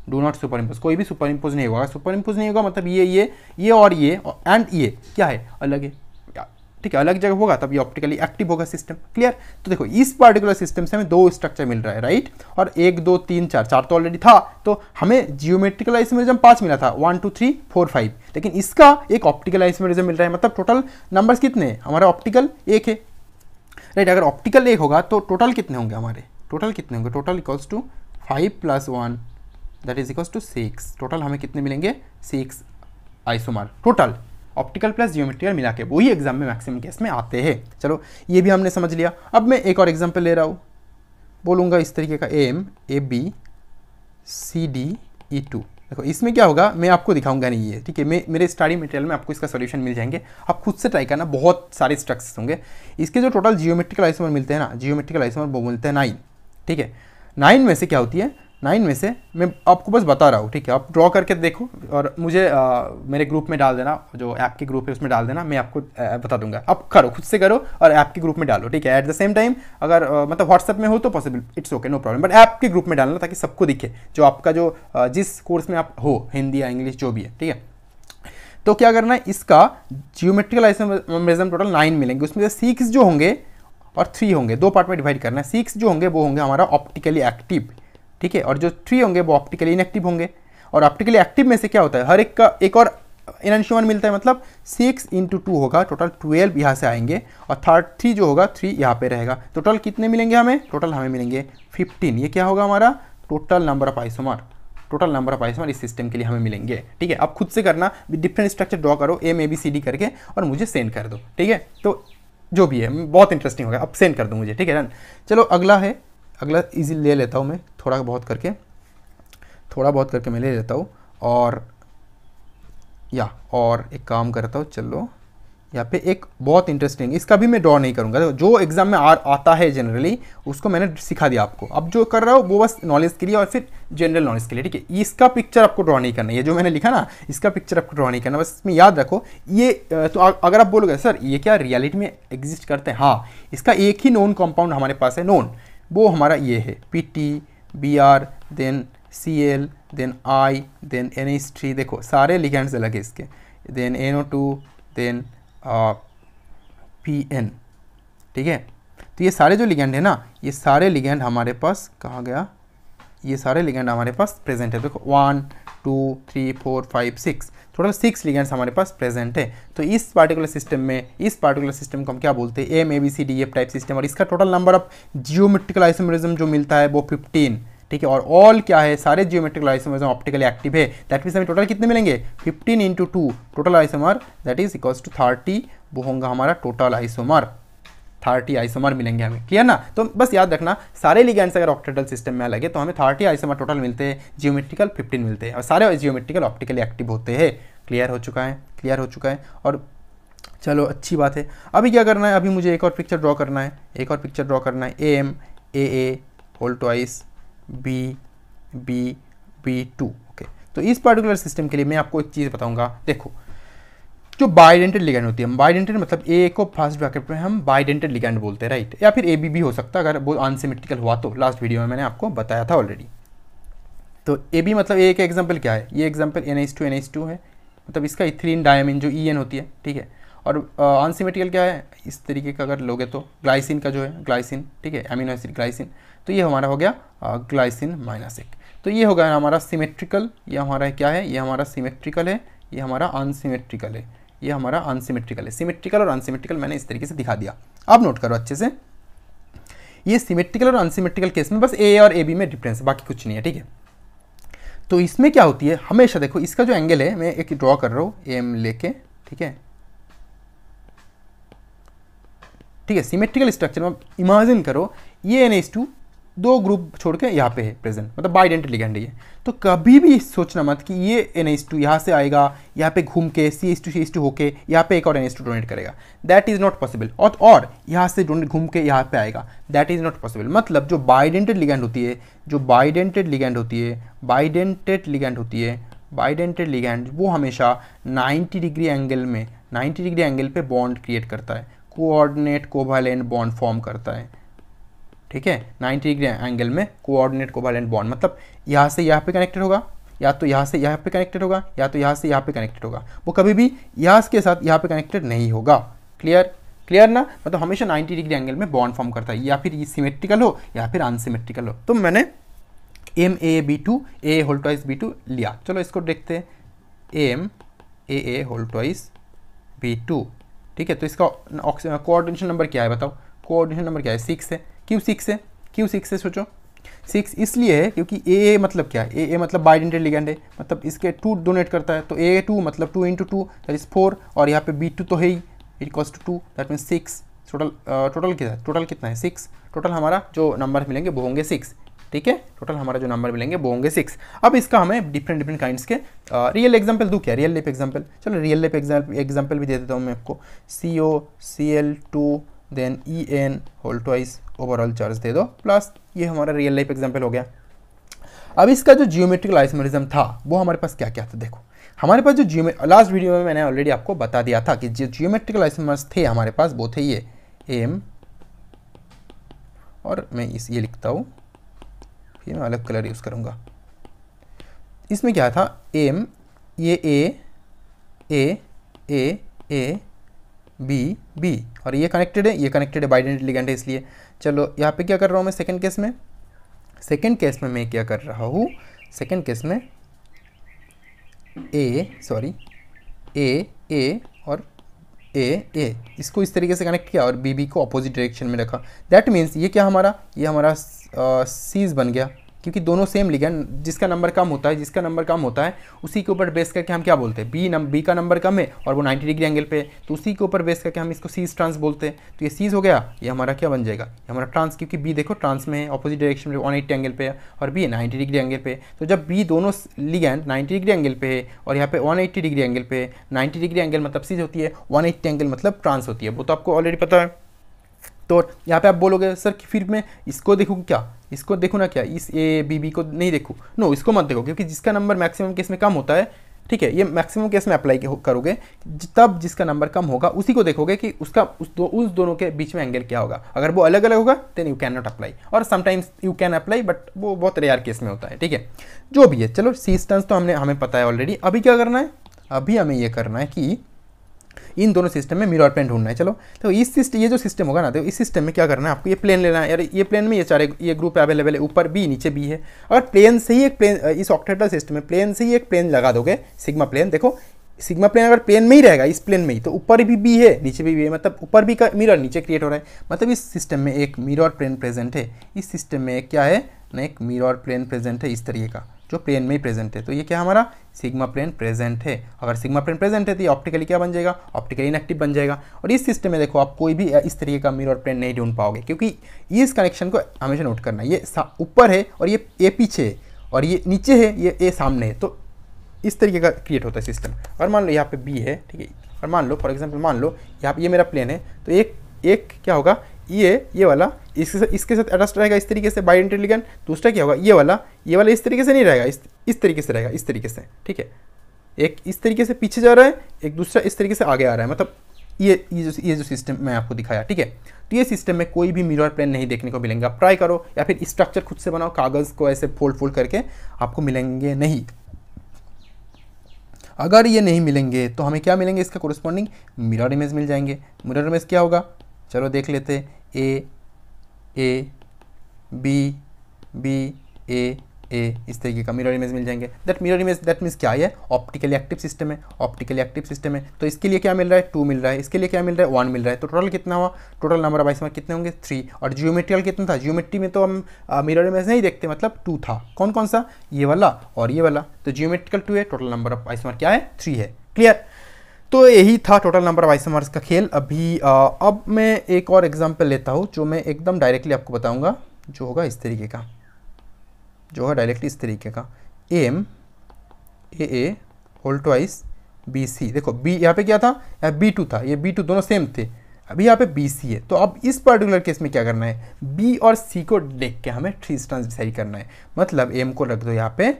do not super impose, कोई भी सुपर इम्पोज नहीं होगा। सुपर इम्पोज नहीं होगा मतलब ये और ये एंड ये क्या है, अलग है, ठीक है, अलग जगह होगा तब ये ऑप्टिकली एक्टिव होगा सिस्टम। क्लियर। तो देखो इस पार्टिकुलर सिस्टम से हमें दो स्ट्रक्चर मिल रहा है, राइट, और 1 2 3 4 तो ऑलरेडी था, तो हमें जियोमेट्रिकल आइसोमेरिज्म 5 मिला था, 1 2 3 4 5, लेकिन इसका एक ऑप्टिकल आइसोमेरिज्म मिल रहा है। मतलब टोटल नंबर्स कितने हैं हमारा, ऑप्टिकल 1 है, राइट। अगर ऑप्टिकल 1 होगा तो टोटल कितने होंगे हमारे, टोटल कितने होंगे, total equals to 5 + 1 that is equals to 6। Total हमें कितने मिलेंगे, 6 isomer total, optical plus geometrical मिला के, वही एग्जाम में मैक्सिमम केस में आते हैं। चलो ये भी हमने समझ लिया। अब मैं एक और एग्जांपल ले रहा हूँ, बोलूँगा इस तरीके का M A B C D E 2। देखो इसमें क्या होगा, मैं आपको दिखाऊंगा नहीं ये, ठीक है, मैं मेरे स्टडी मटेरियल में आपको इसका सॉल्यूशन मिल जाएंगे, आप खुद से ट्राई करना, बहुत सारे स्ट्रक्चर्स होंगे। इसके जो टोटल जियोमेट्रिकल आइसोमर मिलते हैं ना, जियोमेट्रिकल आइसोमर वो मिलते हैं 9, ठीक है। 9 में से क्या होती है, 9 में से मैं आपको बस बता रहा हूँ, ठीक है, आप ड्रॉ करके देखो और मुझे मेरे ग्रुप में डाल देना, जो ऐप के ग्रुप है उसमें डाल देना, मैं आपको बता दूंगा। आप करो, खुद से करो और ऐप के ग्रुप में डालो, ठीक है। एट द सेम टाइम अगर मतलब व्हाट्सएप में हो तो possible, it's okay, no problem, but app के ग्रुप में डालना ताकि सबको दिखे, जो आपका जो जिस कोर्स में आप हो, हिंदी या इंग्लिश जो भी है, ठीक है। तो क्या करना है, इसका जियोमेट्रिकल आइसोमेरिज्म टोटल 9 मिलेंगे, उसमें से 6 जो होंगे और 3 होंगे, 2 पार्ट में डिवाइड करना है। 6 जो होंगे वो होंगे हमारा ऑप्टिकली एक्टिव, ठीक है, और जो 3 होंगे वो ऑप्टिकली इनएक्टिव होंगे। और ऑप्टिकली एक्टिव में से क्या होता है, हर एक का एक और एनहांसमेंट मिलता है, मतलब 6 × 2 होगा, टोटल 12 यहाँ से आएंगे, और 3 जो होगा 3 यहाँ पे रहेगा। टोटल कितने मिलेंगे हमें, टोटल हमें मिलेंगे 15। ये क्या होगा हमारा total number of isomer, total number of isomer इस सिस्टम के लिए हमें मिलेंगे, ठीक है। अब खुद से करना, डिफरेंट स्ट्रक्चर ड्रॉ करो M A B C D करके और मुझे सेंड कर दो, ठीक है। तो जो भी है बहुत इंटरेस्टिंग होगा, अब सेंड कर दो मुझे, ठीक है, डन। चलो अगला है, अगला इजी ले लेता हूँ मैं, थोड़ा बहुत करके मैं ले लेता हूँ। और एक काम करता हूँ, चलो यहाँ पे एक बहुत इंटरेस्टिंग, इसका भी मैं ड्रॉ नहीं करूँगा, जो एग्जाम में आता है जनरली उसको मैंने सिखा दिया आपको। अब जो कर रहा हूँ वो बस नॉलेज के लिए और फिर जनरल नॉलेज के लिए, ठीक है। इसका पिक्चर आपको ड्रॉ नहीं करना, ये जो मैंने लिखा ना, इसका पिक्चर आपको ड्रॉ नहीं करना, बस इसमें याद रखो ये। तो अगर आप बोलोगे सर ये क्या रियलिटी में एग्जिस्ट करते हैं, हाँ, इसका एक ही नोन कंपाउंड हमारे पास है, नोन, वो हमारा ये है PT Br then Cl then I then NH3। देखो सारे लिगेंड्स अलग है इसके, देन NO2 देन PN, ठीक है। तो ये सारे जो लिगेंड है ना, ये सारे लिगेंड हमारे पास कहाँ गया, ये सारे लिगेंड हमारे पास प्रेजेंट है। देखो 1 2 3 4 5 6, टोटल 6 लिगेंड्स हमारे पास प्रेजेंट है। तो इस पार्टिकुलर सिस्टम को हम क्या बोलते हैं, M A B C D F type system. और इसका total number of geometrical isomerism जो मिलता है वो 15, ठीक है, और ऑल क्या है, सारे जियोमेट्रिकल आइसोमर्स ऑप्टिकली एक्टिव है। दैट मीन्स हमें टोटल कितने मिलेंगे, 15 into 2 total isomer, that is equals to 30, वो होगा हमारा टोटल आइसोमर, 30 आइसोमर मिलेंगे हमें। क्लियर ना? तो बस याद रखना सारे लिगेंड्स अगर ऑक्टेटल सिस्टम में लगे तो हमें 30 आइसोमर टोटल मिलते हैं, जियोमेट्रिकल 15 मिलते हैं, और सारे जियोमेट्रिकल ऑप्टिकली एक्टिव होते हैं। क्लियर हो चुका है? क्लियर हो चुका है। और चलो अच्छी बात है। अभी क्या करना है, अभी मुझे एक और पिक्चर ड्रॉ करना है, एक और पिक्चर ड्रॉ करना है, AM AA whole twice B2। Okay, तो इस पर्टिकुलर सिस्टम के लिए मैं आपको एक चीज़ बताऊंगा। देखो, जो बाइडेंटेड लिगेंड होती है, बाइडेंटेड मतलब ए को फर्स्ट ब्रैकेट में हम बाइडेंटेड लिगेंड बोलते हैं, राइट, या फिर AB भी हो सकता है अगर वो अनसिमेट्रिकल हुआ तो। लास्ट वीडियो में मैंने आपको बताया था ऑलरेडी। तो AB मतलब ए का एग्जाम्पल क्या है, ये एग्जाम्पल NH2 है, मतलब इसका इथीलिन डायमीन जो EN होती है, ठीक है। और अनसिमेट्रिकल क्या है, इस तरीके का अगर लोगे तो ग्लाइसिन का जो है ग्लाइसिन, ठीक है, एमिनो एसिड ग्लाइसिन, तो ये हमारा हो गया ग्लाइसिन -1। तो ये होगा हमारा सिमेट्रिकल, ये हमारा क्या है, ये हमारा सिमेट्रिकल है, ये हमारा अनसिमेट्रिकल है, ये हमारा अनसिमेट्रिकल है। सिमेट्रिकल और अनसिमेट्रिकल मैंने इस तरीके से दिखा दिया, अब नोट करो अच्छे से। ये सिमेट्रिकल और अनसिमेट्रिकल केस में बस A और AB में डिफरेंस है, बाकी कुछ नहीं है, ठीक है। तो इसमें क्या होती है, हमेशा देखो इसका जो एंगल है, मैं एक ड्रॉ कर रहा हूँ AM लेके, ठीक है, ठीक है। सिमेट्रिकल स्ट्रक्चर में इमेजिन करो ये NH2 दो ग्रुप छोड़ के यहाँ पे है प्रेजेंट, मतलब बाइडेंटेड लिगेंड है ये। तो कभी भी सोचना मत कि ये NH2 यहाँ से आएगा, यहाँ पे घूम के CH2 होके यहाँ पे एक और NH2 डोनेट करेगा, दैट इज़ नॉट पॉसिबल। और यहाँ से घूम के यहाँ पे आएगा, दैट इज़ नॉट पॉसिबल। मतलब जो बाइडेंटेड लिगेंड होती है, जो बाइडेंटेड लिगेंड होती है, बाइडेंटेड लिगेंड वो हमेशा 90 डिग्री एंगल में, 90 डिग्री एंगल पे बॉन्ड क्रिएट करता है, कोऑर्डिनेट कोवैलेंट बॉन्ड फॉर्म करता है, ठीक है। 90 डिग्री एंगल में कोऑर्डिनेट कोवैलेंट बॉन्ड, मतलब यहाँ से यहाँ पे कनेक्टेड होगा, या तो यहाँ से यहाँ पे कनेक्टेड होगा, या तो यहाँ से यहाँ पे कनेक्टेड होगा, वो कभी भी यहाँ के साथ यहाँ पे कनेक्टेड नहीं होगा। क्लियर ना? मतलब हमेशा 90 डिग्री एंगल में बॉन्ड फॉर्म करता है, या फिर ये सिमेट्रिकल हो या फिर अनसिमेट्रिकल हो। तो मैंने MAB2 A whole twice B2 लिया। चलो इसको देखते हैं, MAA होल ट्वाइस B2, ठीक है। तो इसका कोऑर्डिनेशन नंबर क्या है बताओ, कोऑर्डिनेशन नंबर क्या है, 6 है। क्यों 6 है, क्यों 6 है सोचो। 6 इसलिए है क्योंकि AA मतलब क्या है, AA मतलब बाइडेंटेड लिगेंड है, मतलब इसके 2 डोनेट करता है, तो AA2 मतलब 2 × 2 दैट इज 4, और यहाँ पे B2 तो है ही, equals to 2 that means 6। Total कितना है 6। टोटल हमारा जो नंबर मिलेंगे वो होंगे 6, ठीक है। टोटल हमारा जो नंबर मिलेंगे वो होंगे 6। अब इसका हमें डिफरेंट काइंड्स के रियल एग्जांपल दूँ क्या, रियल लाइफ एग्जांपल। चलो रियल लाइफ एग्जांपल भी दे देता हूँ मैं आपको। COCl2 then EN whole twice overall charge दे दो प्लस, ये हमारा रियल लाइफ एग्जांपल हो गया। अब इसका जो जियोमेट्रिकल आइसोमरिज्म था वो हमारे पास क्या क्या था, देखो हमारे पास जो लास्ट वीडियो में मैंने ऑलरेडी आपको बता दिया था कि जो जियोमेट्रिकल आइसोमर्स थे हमारे पास वो थे ये AM, और मैं ये लिखता हूँ, फिर मैं अलग कलर यूज़ करूँगा। इसमें क्या था, AM, ये A B और ये कनेक्टेड है, बाइडेंटेड लिगेंड है इसलिए। चलो यहाँ पे क्या कर रहा हूँ मैं सेकंड केस में मैं क्या कर रहा हूँ, सेकंड केस में A और A इसको इस तरीके से कनेक्ट किया और B को अपोजिट डायरेक्शन में रखा। दैट मीन्स ये क्या हमारा, ये हमारा सीज बन गया, क्योंकि दोनों सेम लिगेंड, जिसका नंबर कम होता है उसी के ऊपर बेस करके हम क्या बोलते हैं, बी का नंबर कम है और वो 90 डिग्री एंगल पे, तो उसी के ऊपर बेस करके हम इसको सीज ट्रांस बोलते हैं। तो ये सीज हो गया, ये हमारा क्या बन जाएगा, ये हमारा ट्रांस, क्योंकि बी देखो ट्रांस में है, अपोजिट डायरेक्शन में 180 एंगल पे है और बी 90 डिग्री एंगल पे। तो जब बी दोनों लिगेंड 90 डिग्री एंगल पे है और यहाँ पे 180 डिग्री एंगल पे, 90 डिग्री एंगल मतलब सीज होती है, 180 एंगल मतलब ट्रांस होती है, वो तो आपको ऑलरेडी पता है। तो यहाँ पे आप बोलोगे सर कि फिर मैं इसको देखूँ क्या, इसको देखूँ ना क्या, इस B को नहीं देखूँ, नो इसको मत देखो, क्योंकि जिसका नंबर मैक्सिमम केस में कम होता है, ठीक है, ये मैक्सिमम केस में अप्लाई करोगे, तब जिसका नंबर कम होगा उसी को देखोगे कि उसका उस दोनों के बीच में एंगल क्या होगा। अगर वो अलग अलग होगा then you can not apply, और sometimes you can apply, but वो बहुत रेयर केस में होता है, ठीक है। जो भी है, चलो सीज टर्न्स तो हमें पता है ऑलरेडी। अभी क्या करना है, अभी हमें ये करना है कि इन दोनों सिस्टम में मिरर प्लेन ढूंढना है। चलो तो इस सिस्टम, ये जो सिस्टम होगा ना, तो इस सिस्टम में क्या करना है आपको, ये प्लेन लेना है यार, ये प्लेन में ये ग्रुप अवेलेबल है, ऊपर B नीचे B है। अगर प्लेन से ही एक प्लेन, इस ऑक्टेटल सिस्टम में प्लेन से ही एक प्लेन लगा दोगे, सिग्मा प्लेन, देखो सिग्मा प्लेन अगर प्लेन में ही रहेगा, इस प्लेन में ही, तो ऊपर भी बी है नीचे भी बी है, मतलब ऊपर भी का मिरर नीचे क्रिएट हो रहा है, मतलब इस सिस्टम में एक मिरर प्लेन प्रेजेंट है। इस सिस्टम में एक क्या है ना, एक मिरर प्लेन प्रेजेंट है इस तरीके का, जो प्लेन में ही प्रेजेंट है। तो ये क्या हमारा सिग्मा प्लेन प्रेजेंट है। अगर सिग्मा प्लेन प्रेजेंट है तो ये ऑप्टिकली क्या बन जाएगा, ऑप्टिकली इनएक्टिव बन जाएगा। और इस सिस्टम में देखो आप कोई भी इस तरीके का मिरर प्लेन नहीं ढूंढ पाओगे, क्योंकि इस कनेक्शन को हमेशा नोट करना, ये ऊपर है और ये पीछे है और ये नीचे है, ये सामने है, तो इस तरीके का क्रिएट होता है सिस्टम। और मान लो यहाँ पे बी है, ठीक है, और मान लो फॉर एग्जांपल मान लो यहाँ पे ये मेरा प्लेन है, तो एक क्या होगा, ये वाला इसके साथ अटैच रहेगा इस तरीके से बाई इंटेलिगेंट। दूसरा क्या होगा, ये वाला इस तरीके से नहीं रहेगा, इस तरीके से रहेगा, इस तरीके से, ठीक है। एक इस तरीके से पीछे जा रहा है, एक दूसरा इस तरीके से आगे आ रहा है, मतलब ये जो सिस्टम मैं आपको दिखाया, ठीक है। तो ये सिस्टम में कोई भी मिरर प्लेन नहीं देखने को मिलेंगे। आप ट्राई करो या फिर स्ट्रक्चर खुद से बनाओ, कागज़ को ऐसे फोल्ड करके, आपको मिलेंगे नहीं। अगर ये नहीं मिलेंगे तो हमें क्या मिलेंगे, इसका कोरिस्पॉन्डिंग मिरर इमेज मिल जाएंगे। मिरर इमेज क्या होगा, चलो देख लेते हैं, ए बी बी ए इस तरीके का मिरर इमेज मिल जाएंगे। That mirror image that means क्या है, ऑप्टिकली एक्टिव सिस्टम है, ऑप्टिकली एक्टिव सिस्टम है। तो इसके लिए क्या मिल रहा है, 2 मिल रहा है, इसके लिए क्या मिल रहा है, 1 मिल रहा है। तो टोटल कितना हुआ, टोटल नंबर ऑफ आइसोमर कितने होंगे, 3। और जियोमेट्रियल कितना था, जियोमेट्री में तो हम मिरर इमेज नहीं देखते, मतलब 2 था। कौन कौन सा, ये वाला और ये वाला, तो जियोमेट्रिकल 2 है, टोटल नंबर ऑफ आइसोमर क्या है, 3 है। क्लियर। तो यही था टोटल नंबर ऑफ आइसोमर्स का खेल। अभी अब मैं एक और एग्जांपल लेता हूँ, जो मैं एकदम डायरेक्टली आपको बताऊँगा, जो होगा इस तरीके का, जो है डायरेक्टली इस तरीके का, M A whole twice B C. देखो बी यहाँ पे क्या था, B2 था, ये B2 दोनों सेम थे। अभी यहाँ पे BC है। तो अब इस पर्टिकुलर केस में क्या करना है, B और C को देख के हमें 3 डिस्टेंस डिसाइड करना है। मतलब एम को रख दो यहाँ पे,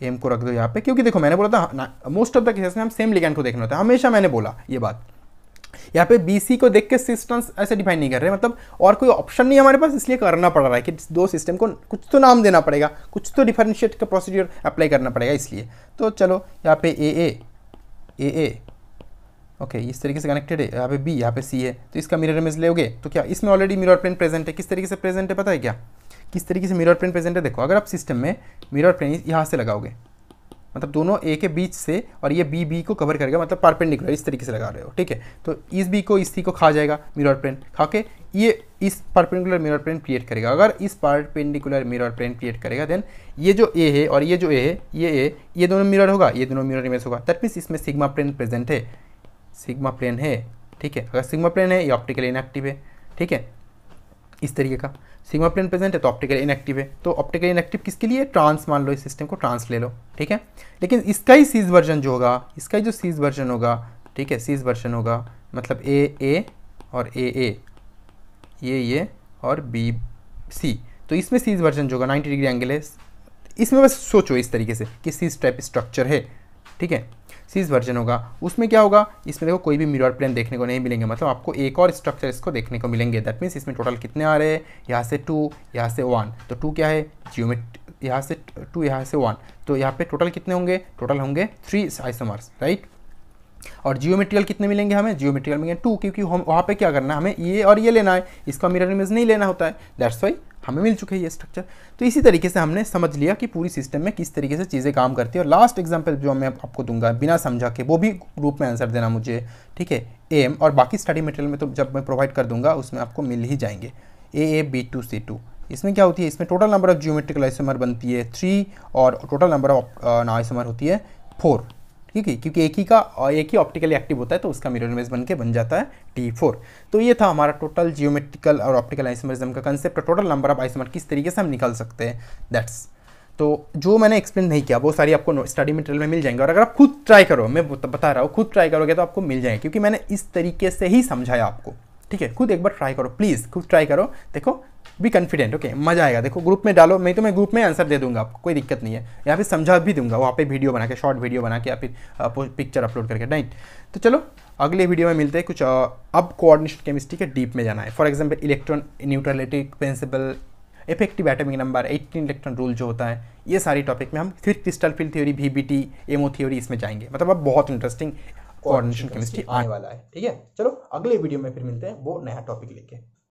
एम को रख दो यहाँ पे, क्योंकि देखो मैंने बोला था मोस्ट ऑफ द केसेस में हम सेम लिगैंड को देखना होता है, हमेशा मैंने बोला ये बात। यहाँ पे BC को देख के डिस्टेंस ऐसे डिफाइन नहीं कर रहे, मतलब और कोई ऑप्शन नहीं हमारे पास, इसलिए करना पड़ रहा है कि दो सिस्टम को कुछ तो नाम देना पड़ेगा, कुछ तो डिफरेंशिएट का प्रोसीड्यूर अप्लाई करना पड़ेगा इसलिए। तो चलो यहाँ पे ए ओके इस तरीके से कनेक्टेड है, यहाँ पे B, यहाँ पे C है, तो इसका मिरर इमेज लोगे तो क्या इसमें ऑलरेडी मिरर प्लेन प्रेजेंट है। किस तरीके से प्रेजेंट है पता है क्या, किस तरीके से मिरर प्लेन प्रेजेंट है, देखो अगर आप सिस्टम में मिरर प्लेन यहाँ से लगाओगे, मतलब दोनों ए के बीच से, और ये बी को कवर करेगा, मतलब परपेंडिकुलर इस तरीके से लगा रहे हो, ठीक है। तो इस बी को इस सी को खा जाएगा मिरर प्लेन, खा के ये इस परपेंडिकुलर मिरर प्लेन क्रिएट करेगा। अगर इस परपेंडिकुलर मिरर प्लेन क्रिएट करेगा, देन ये जो ए है और ये जो ए है, ये दोनों मिरर होगा, ये दोनों मिरर इमेज होगा। दैट मीन्स इसमें सिग्मा प्लेन प्रेजेंट है, सिग्मा प्लेन है, ठीक है। अगर सिग्मा प्लेन है, ये ऑप्टिकली इनएक्टिव है, ठीक है, इस तरीके का सिग्मा प्लेन प्रेजेंट है तो ऑप्टिकली इनएक्टिव है। तो ऑप्टिकली इनएक्टिव किसके लिए, ट्रांस मान लो, इस सिस्टम को ट्रांस ले लो, ठीक है। लेकिन इसका ही सीज वर्जन जो होगा, इसका ही जो सीज वर्जन होगा, ठीक है, सीज वर्जन होगा, मतलब ए और ए ये और बी सी, तो इसमें सीज वर्जन जो होगा 90 डिग्री एंगल है। इसमें बस सोचो इस तरीके से कि सीज टाइप स्ट्रक्चर है, ठीक है, सीज वर्जन होगा। उसमें क्या होगा, इसमें देखो कोई भी मिरर प्लेन देखने को नहीं मिलेंगे, मतलब आपको एक और स्ट्रक्चर इसको देखने को मिलेंगे। दैट मीन्स इसमें टोटल कितने आ रहे हैं, यहाँ से 2, यहाँ से 1, तो 2 क्या है जियोमेट्री, यहाँ से 2, यहाँ से 1, तो यहाँ पे टोटल कितने होंगे, टोटल होंगे 3 आइसोमर्स, राइट। और जियोमेट्रियल कितने मिलेंगे हमें, जियोमेट्रियल मिलेंगे 2, क्योंकि हम वहाँ पे क्या करना है, हमें ये और ये लेना है, इसका मिरर इमेज नहीं लेना होता है, दैट्स वाई हमें मिल चुके हैं ये स्ट्रक्चर। तो इसी तरीके से हमने समझ लिया कि पूरी सिस्टम में किस तरीके से चीज़ें काम करती है। और लास्ट एग्जांपल जो मैं आपको दूंगा बिना समझा के, वो भी ग्रुप में आंसर देना मुझे, ठीक है, एम, और बाकी स्टडी मटेरियल में तो जब मैं प्रोवाइड कर दूंगा उसमें आपको मिल ही जाएंगे। A2C2 इसमें क्या होती है, इसमें total number of geometrical isomer बनती है 3 और टोटल नंबर ऑफ आइसोमर होती है 4, ठीक है, क्योंकि एक ही ऑप्टिकली एक्टिव होता है तो उसका मिरर इमेज बन जाता है T4। तो ये था हमारा टोटल जियोमेट्रिकल और ऑप्टिकल आइसोमरिज्म का concept, total number of isomer किस तरीके से हम निकाल सकते हैं, दैट्स। तो जो मैंने एक्सप्लेन नहीं किया वो सारी आपको स्टडी मटेरियल में मिल जाएंगे। और अगर आप खुद ट्राई करो, मैं बता रहा हूँ, खुद ट्राई करोगे तो आपको मिल जाएंगे, क्योंकि मैंने इस तरीके से ही समझाया आपको, ठीक है। खुद एक बार ट्राई करो, प्लीज़ खुद ट्राई करो, देखो, बी कॉन्फिडेंट, ओके, मजा आएगा। देखो ग्रुप में डालो, मैं ग्रुप में आंसर दे दूंगा आपको, कोई दिक्कत नहीं है, यहाँ पे समझा भी दूंगा, वहाँ पे वीडियो बना के, शॉर्ट वीडियो बना के या फिर पिक्चर अपलोड करके, राइट। तो चलो अगले वीडियो में मिलते हैं कुछ अब कोऑर्डिनेशन केमिस्ट्री के डीप में जाना है। For example electron neutrality principle, effective atomic number, 18 electron rule जो होता है, ये सारी टॉपिक में हम फिर crystal field theory, VBT, MO theory इसमें जाएंगे। मतलब अब बहुत इंटरेस्टिंग कोऑर्डिनेशन केमिस्ट्री आने वाला है, ठीक है। चलो अगले वीडियो में फिर मिलते हैं वो नया टॉपिक लेके।